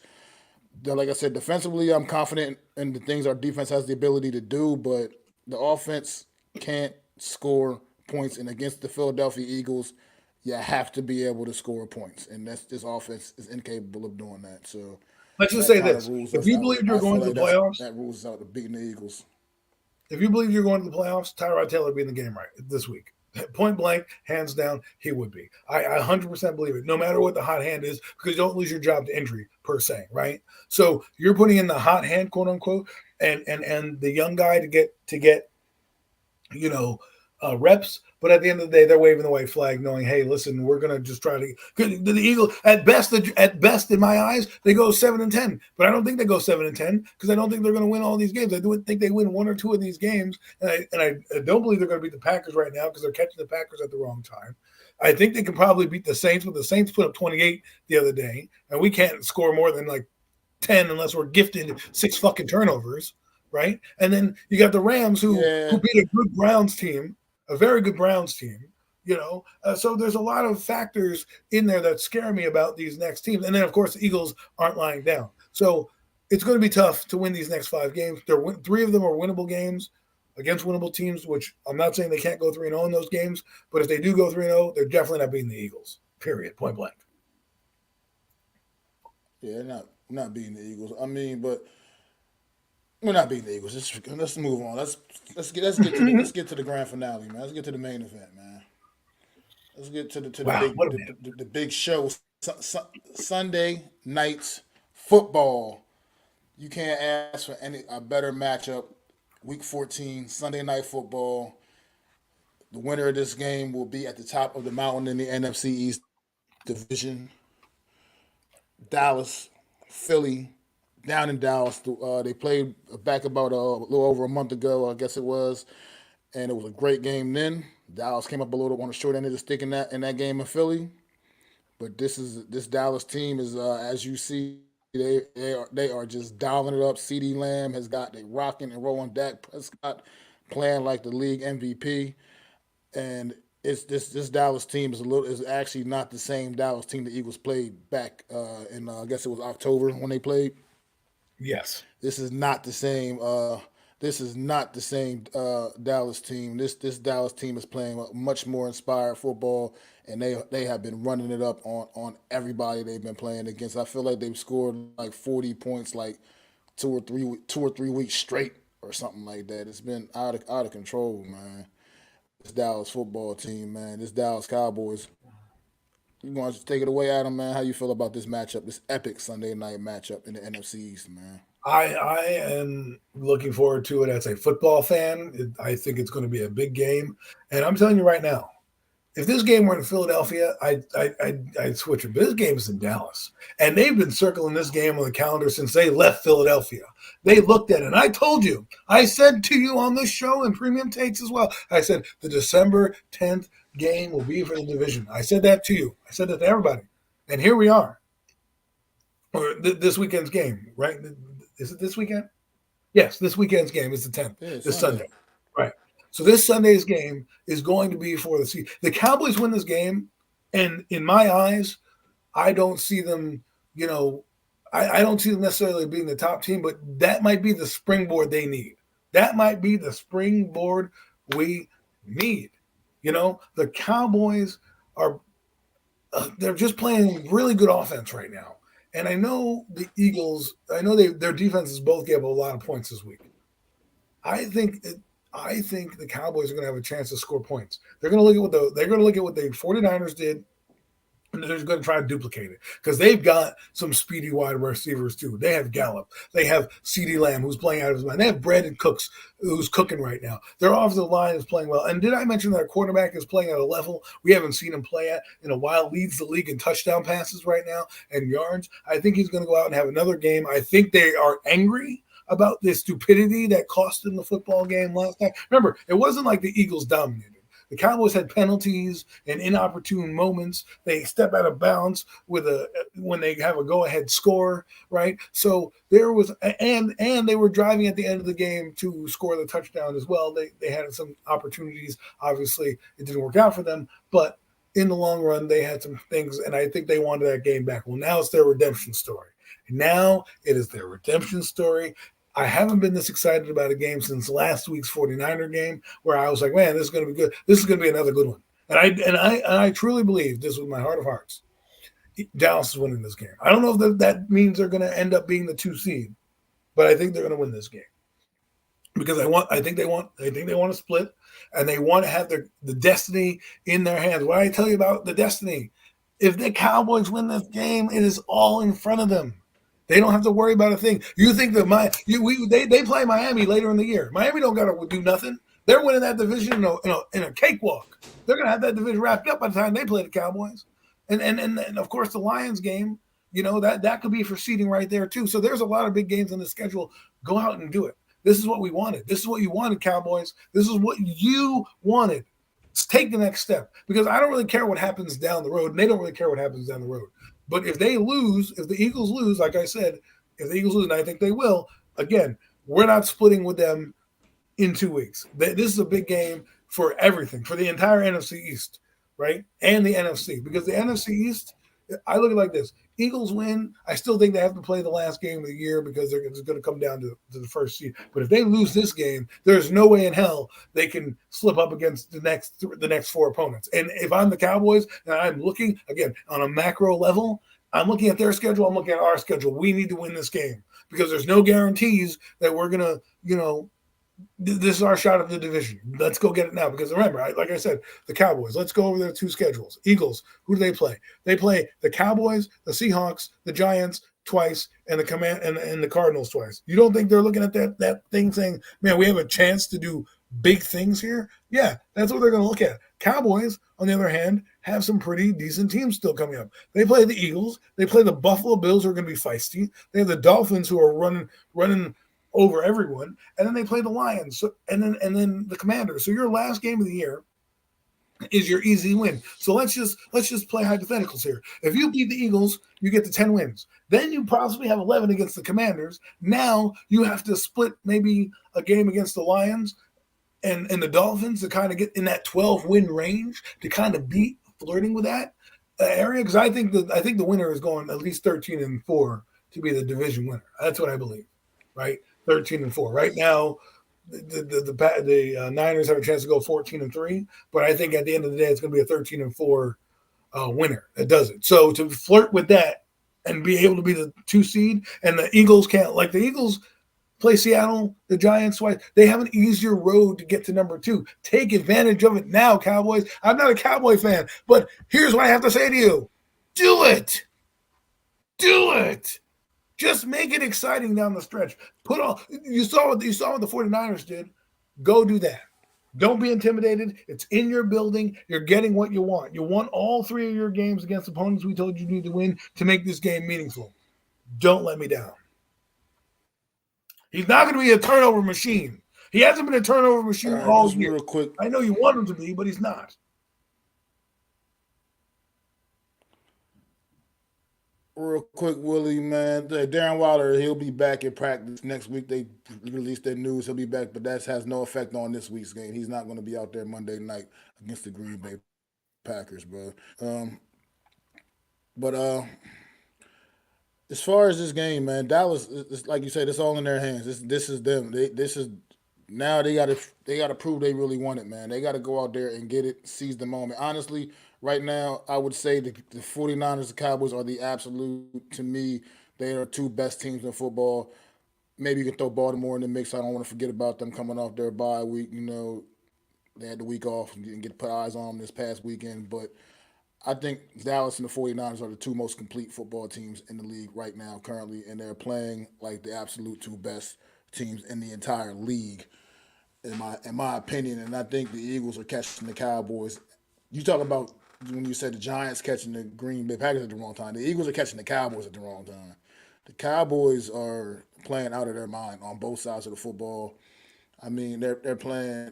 Like I said, defensively, I'm confident in the things our defense has the ability to do, but the offense can't score points. And against the Philadelphia Eagles, you have to be able to score points, and this offense is incapable of doing that. So
let's just say this: if you believe you're going to the playoffs,
that rules out the beating the Eagles.
If you believe you're going to the playoffs, Tyrod Taylor would be in the game right this week. Point blank, hands down, he would be. I 100% believe it, no matter what the hot hand is, because you don't lose your job to injury per se, right? So you're putting in the hot hand, quote unquote, and the young guy to get reps. But at the end of the day, they're waving the white flag, knowing, hey, listen, we're gonna just try to. The Eagles, at best, in my eyes, they go 7-10. But I don't think they go 7-10 because I don't think they're gonna win all these games. I do think they win 1 or 2 of these games, and I don't believe they're gonna beat the Packers right now because they're catching the Packers at the wrong time. I think they can probably beat the Saints, but the Saints put up 28 the other day, and we can't score more than like 10 unless we're gifted 6 fucking turnovers, right? And then you got the Rams who beat a good Browns team. A very good Browns team, so there's a lot of factors in there that scare me about these next teams. And then, of course, the Eagles aren't lying down. So it's going to be tough to win these next 5 games. 3 of them are winnable games against winnable teams, which I'm not saying they can't go 3-0 in those games. But if they do go 3-0, they're definitely not beating the Eagles, period, point blank.
Yeah, not beating the Eagles. But we're not beating the Eagles. Let's move on. Let's get to the grand finale, man. Let's get to the main event, man. Let's get to the big show. Sunday night football. You can't ask for a better matchup. Week 14, Sunday night football. The winner of this game will be at the top of the mountain in the NFC East division. Dallas, Philly. Down in Dallas, they played back about a little over a month ago, I guess it was, and it was a great game then. Dallas came up a little on the short end of the stick in that game in Philly, but this Dallas team is, as you see, they are just dialing it up. CeeDee Lamb has got they rocking and rolling. Dak Prescott playing like the league MVP, and this Dallas team is actually not the same Dallas team the Eagles played back in I guess it was October when they played.
Yes.
This is not the same this is not the same Dallas team. This Dallas team is playing a much more inspired football, and they have been running it up on everybody they've been playing against. I feel like they've scored like 40 points like 2 or 3 weeks straight or something like that. It's been out of control, man. This Dallas football team, man. This Dallas Cowboys. You want to take it away, Adam, man? How you feel about this matchup, this epic Sunday night matchup in the NFC East, man?
I am looking forward to it as a football fan. I think it's going to be a big game, and I'm telling you right now, if this game were in Philadelphia, I'd switch it. But this game is in Dallas, and they've been circling this game on the calendar since they left Philadelphia. They looked at it, and I told you, I said to you on this show and Premium Takes as well, I said the December 10th game will be for the division. I said that to you. I said that to everybody, and here we are. Or this weekend's game, right? Is it this weekend? Yes, this weekend's game is the 10th, this Sunday. Right. So this Sunday's game is going to be for the season. The Cowboys win this game, and in my eyes, I don't see them, I don't see them necessarily being the top team, but that might be the springboard they need. That might be the springboard we need. The Cowboys are they're just playing really good offense right now. And I know the Eagles, their defenses both gave up a lot of points this week. I think the Cowboys are going to have a chance to score points. They're going to look at what the 49ers did, and they're going to try to duplicate it because they've got some speedy wide receivers too. They have Gallup. They have CeeDee Lamb, who's playing out of his mind. They have Brandon Cooks, who's cooking right now. Their offensive line is playing well. And did I mention that our quarterback is playing at a level we haven't seen him play at in a while, leads the league in touchdown passes right now and yards. I think he's going to go out and have another game. I think they are angry about the stupidity that cost them the football game last night. Remember, it wasn't like the Eagles dominated. The Cowboys had penalties and inopportune moments. They step out of bounds when they have a go-ahead score, right? So there was, and they were driving at the end of the game to score the touchdown as well. They had some opportunities. Obviously, it didn't work out for them, but in the long run, they had some things, and I think they wanted that game back. Well, now it's their redemption story. Now it is their redemption story. I haven't been this excited about a game since last week's 49er game, where I was like, man, this is going to be good. This is going to be another good one. And I truly believe this with my heart of hearts. Dallas is winning this game. I don't know if that means they're going to end up being the 2 seed, but I think they're going to win this game because I think they want to split, and they want to have the destiny in their hands. What I tell you about the destiny, if the Cowboys win this game, it is all in front of them. They don't have to worry about a thing. You think that they play Miami later in the year. Miami don't got to do nothing. They're winning that division in a cakewalk. They're going to have that division wrapped up by the time they play the Cowboys. And of course, the Lions game, that could be for seeding right there too. So there's a lot of big games on the schedule. Go out and do it. This is what we wanted. This is what you wanted, Cowboys. This is what you wanted. Let's take the next step because I don't really care what happens down the road, and they don't really care what happens down the road. But if they lose, if the Eagles lose, like I said, if the Eagles lose, and I think they will, again, we're not splitting with them in 2 weeks. This is a big game for everything, for the entire NFC East, right? And the NFC. Because the NFC East, I look at it like this. Eagles win. I still think they have to play the last game of the year because it's going to come down to the first seed. But if they lose this game, there's no way in hell they can slip up against the next 4 opponents. And if I'm the Cowboys and I'm looking, again, on a macro level, I'm looking at their schedule, I'm looking at our schedule. We need to win this game because there's no guarantees that we're going to, this is our shot at the division. Let's go get it now. Because remember, like I said, the Cowboys, let's go over their 2 schedules. Eagles, who do they play? They play the Cowboys, the Seahawks, the Giants twice, and the Cardinals twice. You don't think they're looking at that thing saying, man, we have a chance to do big things here? Yeah, that's what they're going to look at. Cowboys, on the other hand, have some pretty decent teams still coming up. They play the Eagles. They play the Buffalo Bills, who are going to be feisty. They have the Dolphins, who are running over everyone, and then they play the Lions, and then the Commanders. So your last game of the year is your easy win. So let's just play hypotheticals here. If you beat the Eagles, you get to 10 wins. Then you possibly have 11 against the Commanders. Now you have to split maybe a game against the Lions and the Dolphins to kind of get in that 12-win range to kind of be flirting with that area. Because I think the winner is going at least 13-4 to be the division winner. That's what I believe, right? 13-4. Right now, the Niners have a chance to go 14-3, but I think at the end of the day it's going to be a 13-4 winner that does it. So to flirt with that and be able to be the 2 seed, and the Eagles can't, like the Eagles play Seattle, the Giants twice. They have an easier road to get to number 2. Take advantage of it now, Cowboys. I'm not a Cowboy fan, but here's what I have to say to you: do it, do it. Just make it exciting down the stretch. Put on. You saw what the 49ers did. Go do that. Don't be intimidated. It's in your building. You're getting what you want. You won all 3 of your games against opponents we told you need to win to make this game meaningful. Don't let me down. He's not going to be a turnover machine. He hasn't been a turnover
All
machine
right,
all
just
year.
real quick.
I know you want him to be, but he's not.
Real quick, Willie, man. Darren Waller, he'll be back in practice next week. They released their news. He'll be back, but that has no effect on this week's game. He's not going to be out there Monday night against the Green Bay Packers, bro. But as far as this game, man, Dallas, it's like you said, it's all in their hands. This is them. This is now they gotta prove they really want it, man. They gotta go out there and get it, seize the moment. Honestly, right now, I would say the 49ers and Cowboys are the absolute, to me, they are 2 best teams in football. Maybe you can throw Baltimore in the mix. I don't want to forget about them coming off their bye week. They had the week off and didn't get to put eyes on them this past weekend. But I think Dallas and the 49ers are the 2 most complete football teams in the league right now, currently, and they're playing like the absolute 2 best teams in the entire league, in my opinion. And I think the Eagles are catching the Cowboys. You talk about when you said the Giants catching the Green Bay Packers at the wrong time. The Eagles are catching the Cowboys at the wrong time. The Cowboys are playing out of their mind on both sides of the football. I mean, they're playing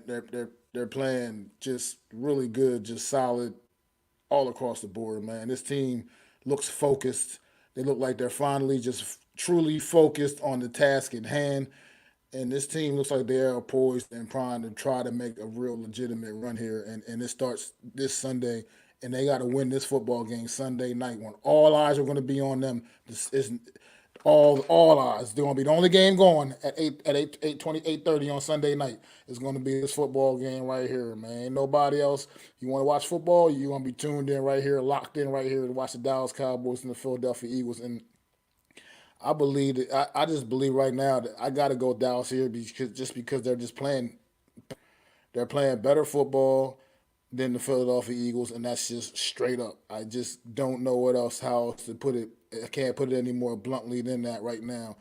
just really good, just solid all across the board, man. This team looks focused. They look like they're finally just truly focused on the task at hand. And this team looks like they are poised and primed to try to make a real legitimate run here. And it starts this Sunday. And they got to win this football game Sunday night when all eyes are going to be on them. This is all eyes. They're going to be the only game going at 8:30 on Sunday night. It's going to be this football game right here, man. Ain't nobody else. You want to watch football? You're going to be tuned in right here, locked in right here to watch the Dallas Cowboys and the Philadelphia Eagles. And I believe that I just believe right now that I got to go Dallas here because they're playing better football than the Philadelphia Eagles, and that's just straight up. I just don't know how else to put it. I can't put it any more bluntly than that right now.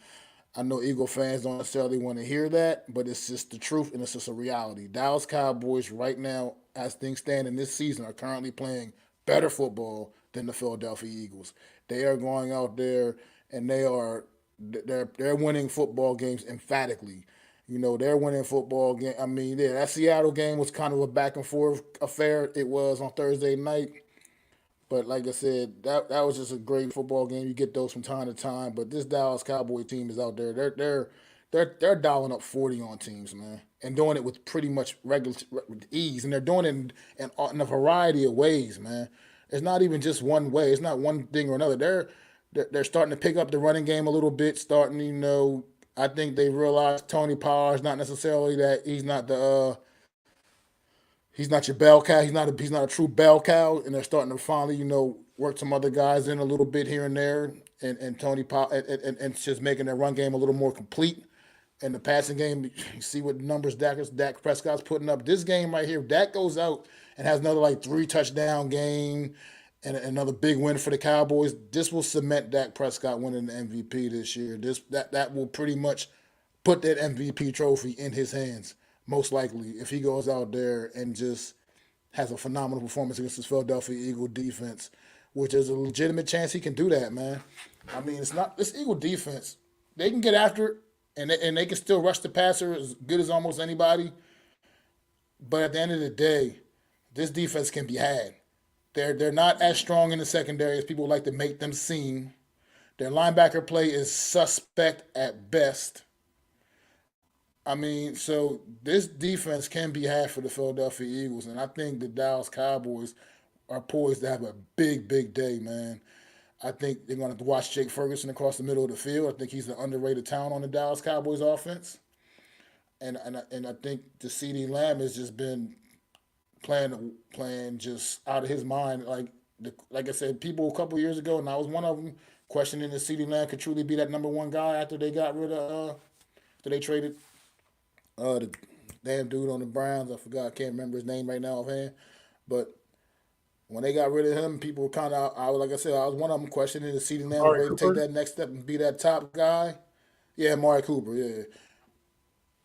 I know Eagle fans don't necessarily want to hear that, but it's just the truth and it's just a reality. Dallas Cowboys right now, as things stand in this season, are currently playing better football than the Philadelphia Eagles. They are going out there and they're winning football games emphatically. They're winning football game. I mean, yeah, that Seattle game was kind of a back and forth affair. It was on Thursday night. But like I said, that was just a great football game. You get those from time to time. But this Dallas Cowboy team is out there. They're dialing up 40 on teams, man, and doing it with pretty much regular with ease. And they're doing it in a variety of ways, man. It's not even just one way. It's not one thing or another. They're starting to pick up the running game a little bit. I think they realize Tony Pollard is not necessarily that he's not your bell cow. He's not a true bell cow, and they're starting to finally work some other guys in a little bit here and there, and Tony Pollard and it's just making their run game a little more complete. And the passing game, you see what numbers Dak Prescott's putting up. This game right here, Dak goes out and has another like 3 touchdown game and another big win for the Cowboys. This will cement Dak Prescott winning the MVP this year. That will pretty much put that MVP trophy in his hands, most likely, if he goes out there and just has a phenomenal performance against this Philadelphia Eagle defense, which is a legitimate chance he can do that, man. I mean, it's not this Eagle defense. They can get after it, and they can still rush the passer as good as almost anybody. But at the end of the day, this defense can be had. They're not as strong in the secondary as people like to make them seem. Their linebacker play is suspect at best. I mean, so this defense can be had for the Philadelphia Eagles, and I think the Dallas Cowboys are poised to have a big, big day, man. I think they're going to have to watch Jake Ferguson across the middle of the field. I think he's an underrated talent on the Dallas Cowboys offense. and I think the CD Lamb has just been playing just out of his mind. Like I said, people a couple years ago, and I was one of them, questioning if CD Lamb could truly be that number one guy after they got rid of after they traded the damn dude on the Browns. I forgot, I can't remember his name right now offhand, but when they got rid of him, people were kind of, I was like I said, I was one of them questioning if CD Lamb was
Amari
ready to take
Cooper.
that next step and be that top guy. Yeah, Amari Cooper. Yeah.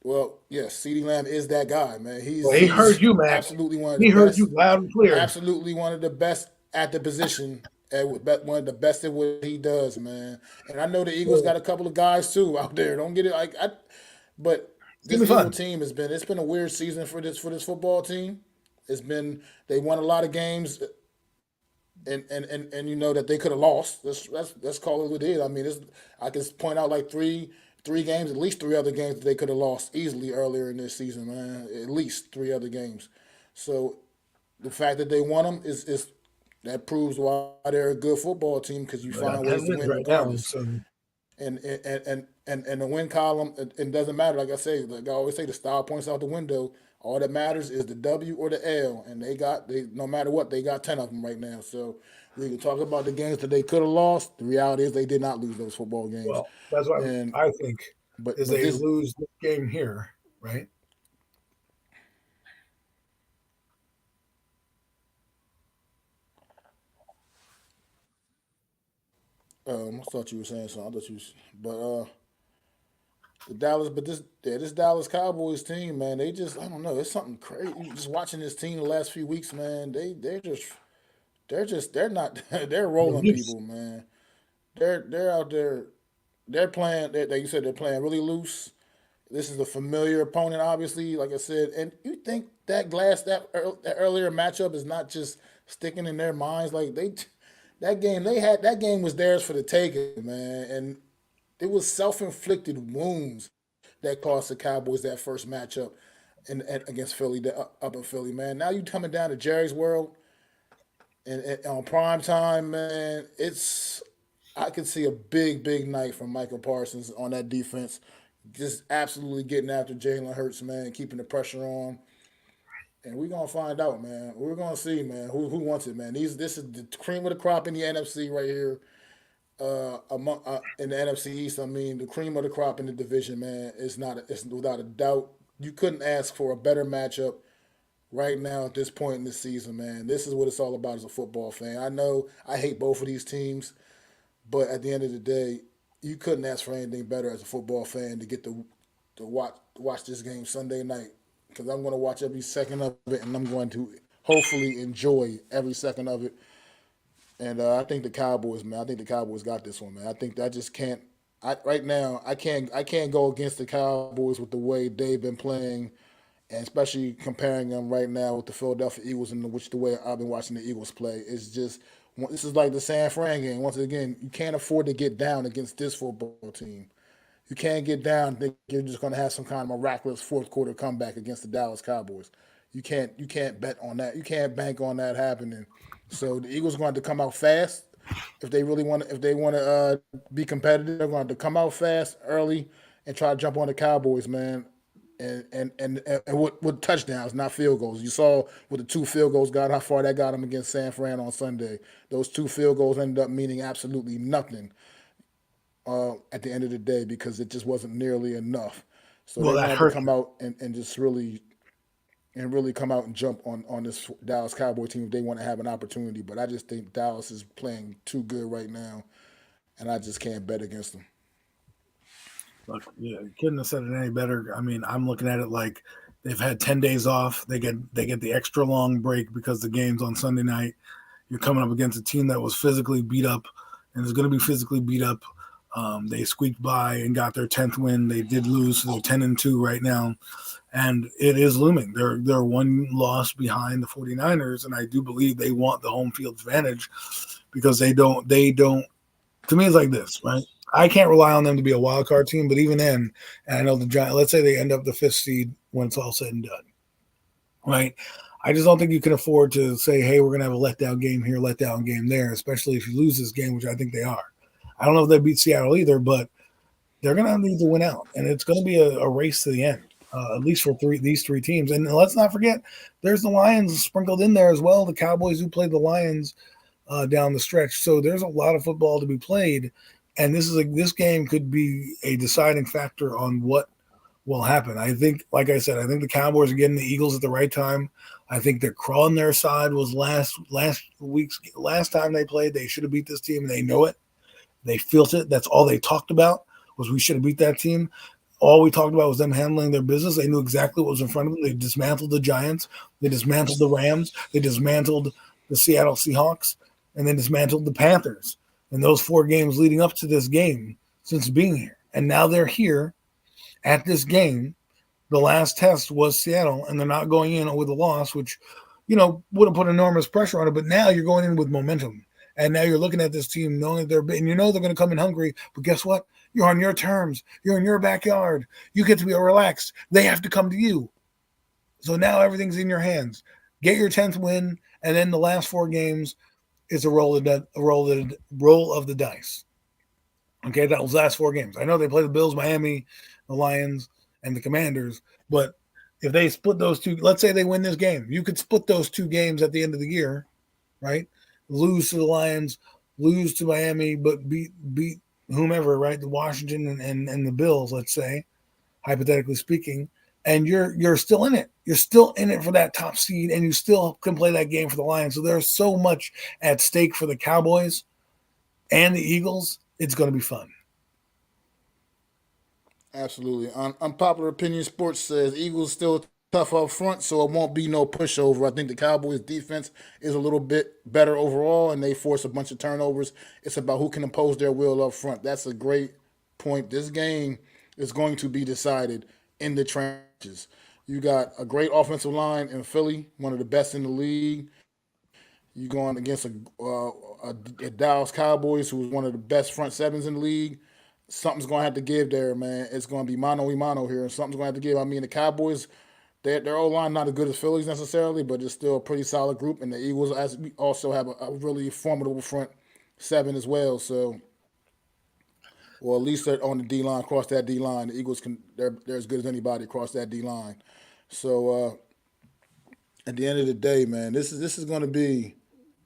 Well, yes, CD Lamb is that guy, man.
Well, he heard
He's
you, Mac.
absolutely one of the
He heard you
best,
loud and clear.
absolutely one of the best at the position, and one of the best at what he does, man. And I know the Eagles
Well,
got a couple of guys too out there. Don't get it but
it's gonna
this
be
Eagle
fun.
team it's been a weird season for this football team. It's been they won a lot of games, and you know that they could have lost. Let's call it what it is. I mean, I can point out like three games, at least three other games that they could have lost easily earlier in this season, man. At least three other games. So the fact that they won them is that proves why they're a good football team, because you
They got
find
10
ways to
wins
win
right now.
regardless.
So
And the win column, it doesn't matter. Like I say, like I always say, the style points out the window. All that matters is the W or the L, and they no matter what, they got 10 of them right now. So we can talk about the games that they could have lost. The reality is they did not lose those football games,
well, that's what
and
I think is
but
they
this
lose this game here, right?
I thought you were saying something. I thought you was, the Dallas, but this Dallas Cowboys team, man, they just I don't know. It's something crazy. Just watching this team the last few weeks, man. They're not they're
The
rolling
loose.
people, man. They're out there. They're playing. Like you said, they're playing really loose. This is a familiar opponent, obviously. Like I said, and you think that earlier matchup is not just sticking in their minds. Like that game was theirs for the taking, man. And it was self inflicted wounds that cost the Cowboys that first matchup and against Philly, up in Philly, man. Now you coming down to Jerry's World and on prime time, man. I could see a big night from Michael Parsons on that defense, just absolutely getting after Jalen Hurts, man, keeping the pressure on. And we're gonna find out, man. We're gonna see, man, who wants it, man. This is the cream of the crop in the NFC right here. In the NFC East, I mean, the cream of the crop in the division, man. It's without a doubt. You couldn't ask for a better matchup right now at this point in the season, man. This is what it's all about as a football fan. I know I hate both of these teams, but at the end of the day, you couldn't ask for anything better as a football fan to get to watch this game Sunday night, because I'm going to watch every second of it, and I'm going to hopefully enjoy every second of it. And I think the Cowboys, man. I think the Cowboys got this one, man. I think I just can't. Right now, I can't go against the Cowboys with the way they've been playing, and especially comparing them right now with the Philadelphia Eagles and the way I've been watching the Eagles play. It's just this is like the San Fran game. Once again, you can't afford to get down against this football team. You can't get down and think you're just going to have some kind of miraculous fourth quarter comeback against the Dallas Cowboys. You can't bet on that. You can't bank on that happening. So the Eagles are going to come out fast if they really want if they want to be competitive. They're going to come out fast early and try to jump on the Cowboys, man. And with touchdowns, not field goals. You saw with the two field goals got how far that got them against San Fran on Sunday. Those two field goals ended up meaning absolutely nothing at the end of the day because it just wasn't nearly enough. So
Well,
they're
that
going to have to
hurt
come
you.
out and just really come out and jump on this Dallas Cowboy team if they want to have an opportunity. But I just think Dallas is playing too good right now, and I just can't bet against them.
Look, yeah, you couldn't have said it any better. I mean, I'm looking at it like they've had 10 days off. They get the extra long break because the game's on Sunday night. You're coming up against a team that was physically beat up and is going to be physically beat up. They squeaked by and got their 10th win. They did lose, so they're 10-2 right now, and it is looming. They're one loss behind the 49ers, and I do believe they want the home field advantage because they don't. To me, it's like this, right? I can't rely on them to be a wild card team, but even then, and I know the Giants. Let's say they end up the fifth seed when it's all said and done, right? I just don't think you can afford to say, "Hey, we're going to have a letdown game here, letdown game there," especially if you lose this game, which I think they are. I don't know if they beat Seattle either, but they're going to need to win out, and it's going to be a race to the end. at least for these three teams. And let's not forget, there's the Lions sprinkled in there as well. The Cowboys who played the Lions down the stretch. So there's a lot of football to be played, and this game could be a deciding factor on what will happen. I think, like I said, I think the Cowboys are getting the Eagles at the right time. I think their crawl on their side was last time they played. They should have beat this team, and they know it. They felt it. That's all they talked about was we should have beat that team. All we talked about was them handling their business. They knew exactly what was in front of them. They dismantled the Giants. They dismantled the Rams. They dismantled the Seattle Seahawks, and then dismantled the Panthers in those 4 games leading up to this game since being here. And now they're here at this game. The last test was Seattle, and they're not going in with a loss, which, would have put enormous pressure on it. But now you're going in with momentum. And now you're looking at this team knowing they're going to come in hungry. But guess what? You're on your terms. You're in your backyard. You get to be relaxed. They have to come to you. So now everything's in your hands. Get your 10th win, and then the last 4 games is a roll of the dice. Okay, that was last 4 games. I know they play the Bills, Miami, the Lions, and the Commanders, but if they split those 2, let's say they win this game, you could split those 2 games at the end of the year, right? Lose to the Lions, lose to Miami, but beat whomever, right? The Washington and the Bills, let's say, hypothetically speaking, and you're still in it. You're still in it for that top seed, and you still can play that game for the Lions. So there's so much at stake for the Cowboys and the Eagles. It's going to be fun.
Absolutely. Unpopular opinion sports says Eagles still tough up front, so it won't be no pushover. I think the Cowboys defense is a little bit better overall, and they force a bunch of turnovers. It's about who can impose their will up front. That's a great point. This game is going to be decided in the trenches. You got a great offensive line in Philly, one of the best in the league. You going against a Dallas Cowboys, who's one of the best front sevens in the league. Something's going to have to give there, man. It's going to be mano y mano here, and something's going to have to give. I mean, the Cowboys, their O line not as good as Phillies necessarily, but it's still a pretty solid group. And the Eagles also have a really formidable front 7 as well. So, well, at least they're on the D line, across that D line. The Eagles they're as good as anybody across that D line. So at the end of the day, man, this is going to be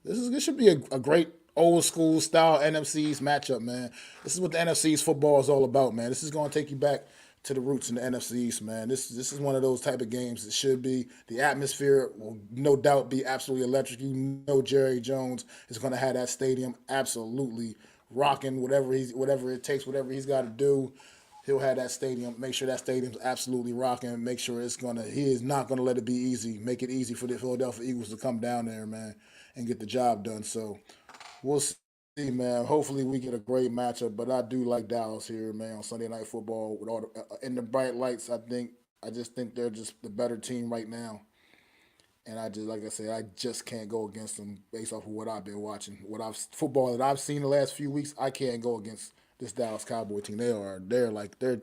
this should be a great old school style NFC's matchup, man. This is what the NFC's football is all about, man. This is going to take you back to the roots in the NFC's, man. This is one of those type of games. It should be. The atmosphere will no doubt be absolutely electric. You know, Jerry Jones is going to have that stadium absolutely rocking. Whatever it takes, whatever he's got to do. He'll have that stadium. Make sure that stadium's absolutely rocking. Make sure he is not gonna let it be easy. Make it easy for the Philadelphia Eagles to come down there, man, and get the job done. So we'll see, man. Hopefully we get a great matchup. But I do like Dallas here, man, on Sunday Night Football with all in the bright lights. I just think they're just the better team right now. And I just, like I said, I just can't go against them based off of what I've been watching. Football that I've seen the last few weeks, I can't go against this Dallas Cowboy team. They're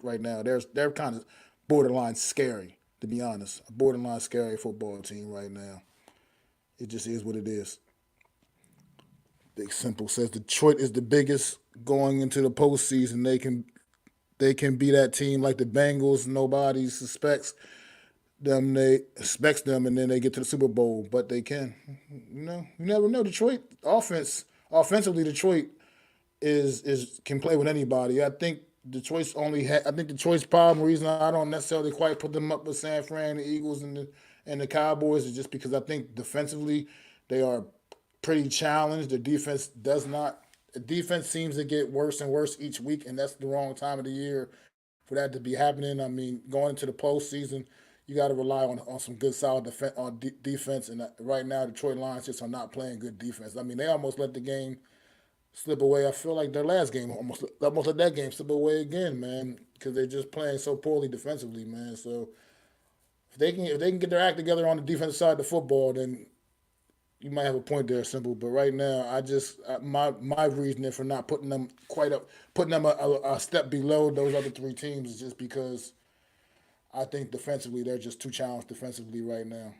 right now. They're kind of borderline scary, to be honest. A borderline scary football team right now. It just is what it is. Big Simple says Detroit is the biggest going into the postseason. They can be that team like the Bengals. Nobody suspects them. They expects them, and then they get to the Super Bowl. But they can. You never know. Detroit offensively, Detroit is can play with anybody. I think Detroit's problem reason I don't necessarily quite put them up with San Fran, the Eagles, and the Cowboys is just because I think defensively they are pretty challenged. The defense does not. The defense seems to get worse and worse each week, and that's the wrong time of the year for that to be happening. I mean, going into the postseason, you got to rely on some good solid defense. And right now, Detroit Lions just are not playing good defense. I mean, they almost let the game slip away. I feel like their last game almost let that game slip away again, man, because they're just playing so poorly defensively, man. So if they can get their act together on the defensive side of the football, then you might have a point there, Simple. But right now, my reasoning for not putting them quite up, putting them a step below those other 3 teams is just because I think defensively they're just too challenged defensively right now.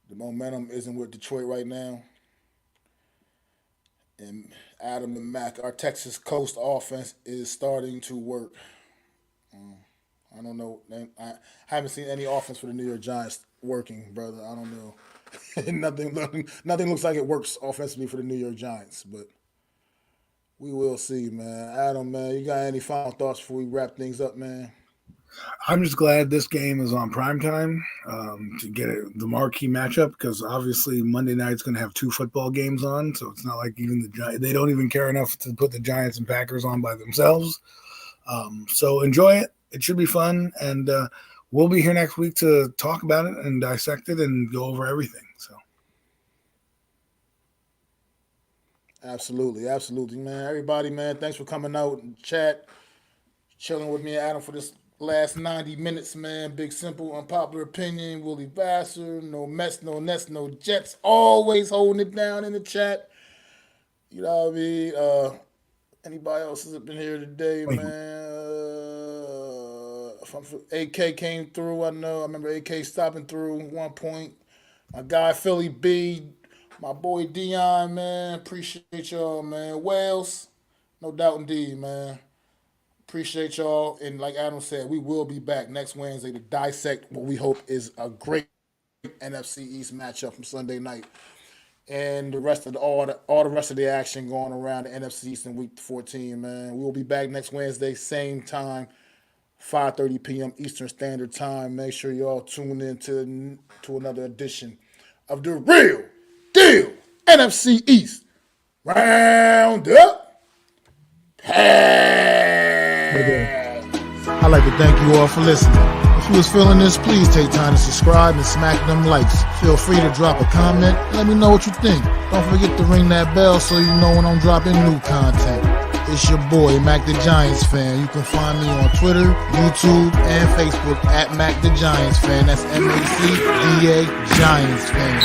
The momentum isn't with Detroit right now, And Adam and Mac, our Texas Coast offense is starting to work. I don't know. I haven't seen any offense for the New York Giants working, brother. I don't know. nothing looks like it works offensively for the New York Giants, but we will see, man. Adam, man, you got any final thoughts before we wrap things up, man?
I'm just glad this game is on primetime to get the marquee matchup, because obviously Monday night's going to have 2 football games on, so it's not like even the Giants, they don't even care enough to put the Giants and Packers on by themselves. So enjoy it. It should be fun, and we'll be here next week to talk about it and dissect it and go over everything. So,
absolutely, man. Everybody, man, thanks for coming out and chat, chilling with me and Adam for this last 90 minutes, man. Big, simple, unpopular opinion. Willie Vassar, no Mets, no Nets, no Jets. Always holding it down in the chat. You know what I mean? Anybody else has been here today, man? AK came through. I remember AK stopping through at one point. My guy Philly B, my boy Dion, man. Appreciate y'all, man. Wales, no doubt indeed, man. Appreciate y'all. And like Adam said, we will be back next Wednesday to dissect what we hope is a great NFC East matchup from Sunday night. And the rest of all the rest of the action going around the NFC East in Week 14, man. We will be back next Wednesday, same time, 5:30 p.m. Eastern Standard Time. Make sure y'all tune in to another edition of the Real Deal NFC East Round-Up. I'd like to thank you all for listening. If you was feeling this, please take time to subscribe and smack them likes. Feel free to drop a comment and let me know what you think. Don't forget to ring that bell so you know when I'm dropping new content. It's your boy, Mac the Giants Fan. You can find me on Twitter, YouTube, and Facebook at Mac the Giants Fan. That's MACDA Giants Fan.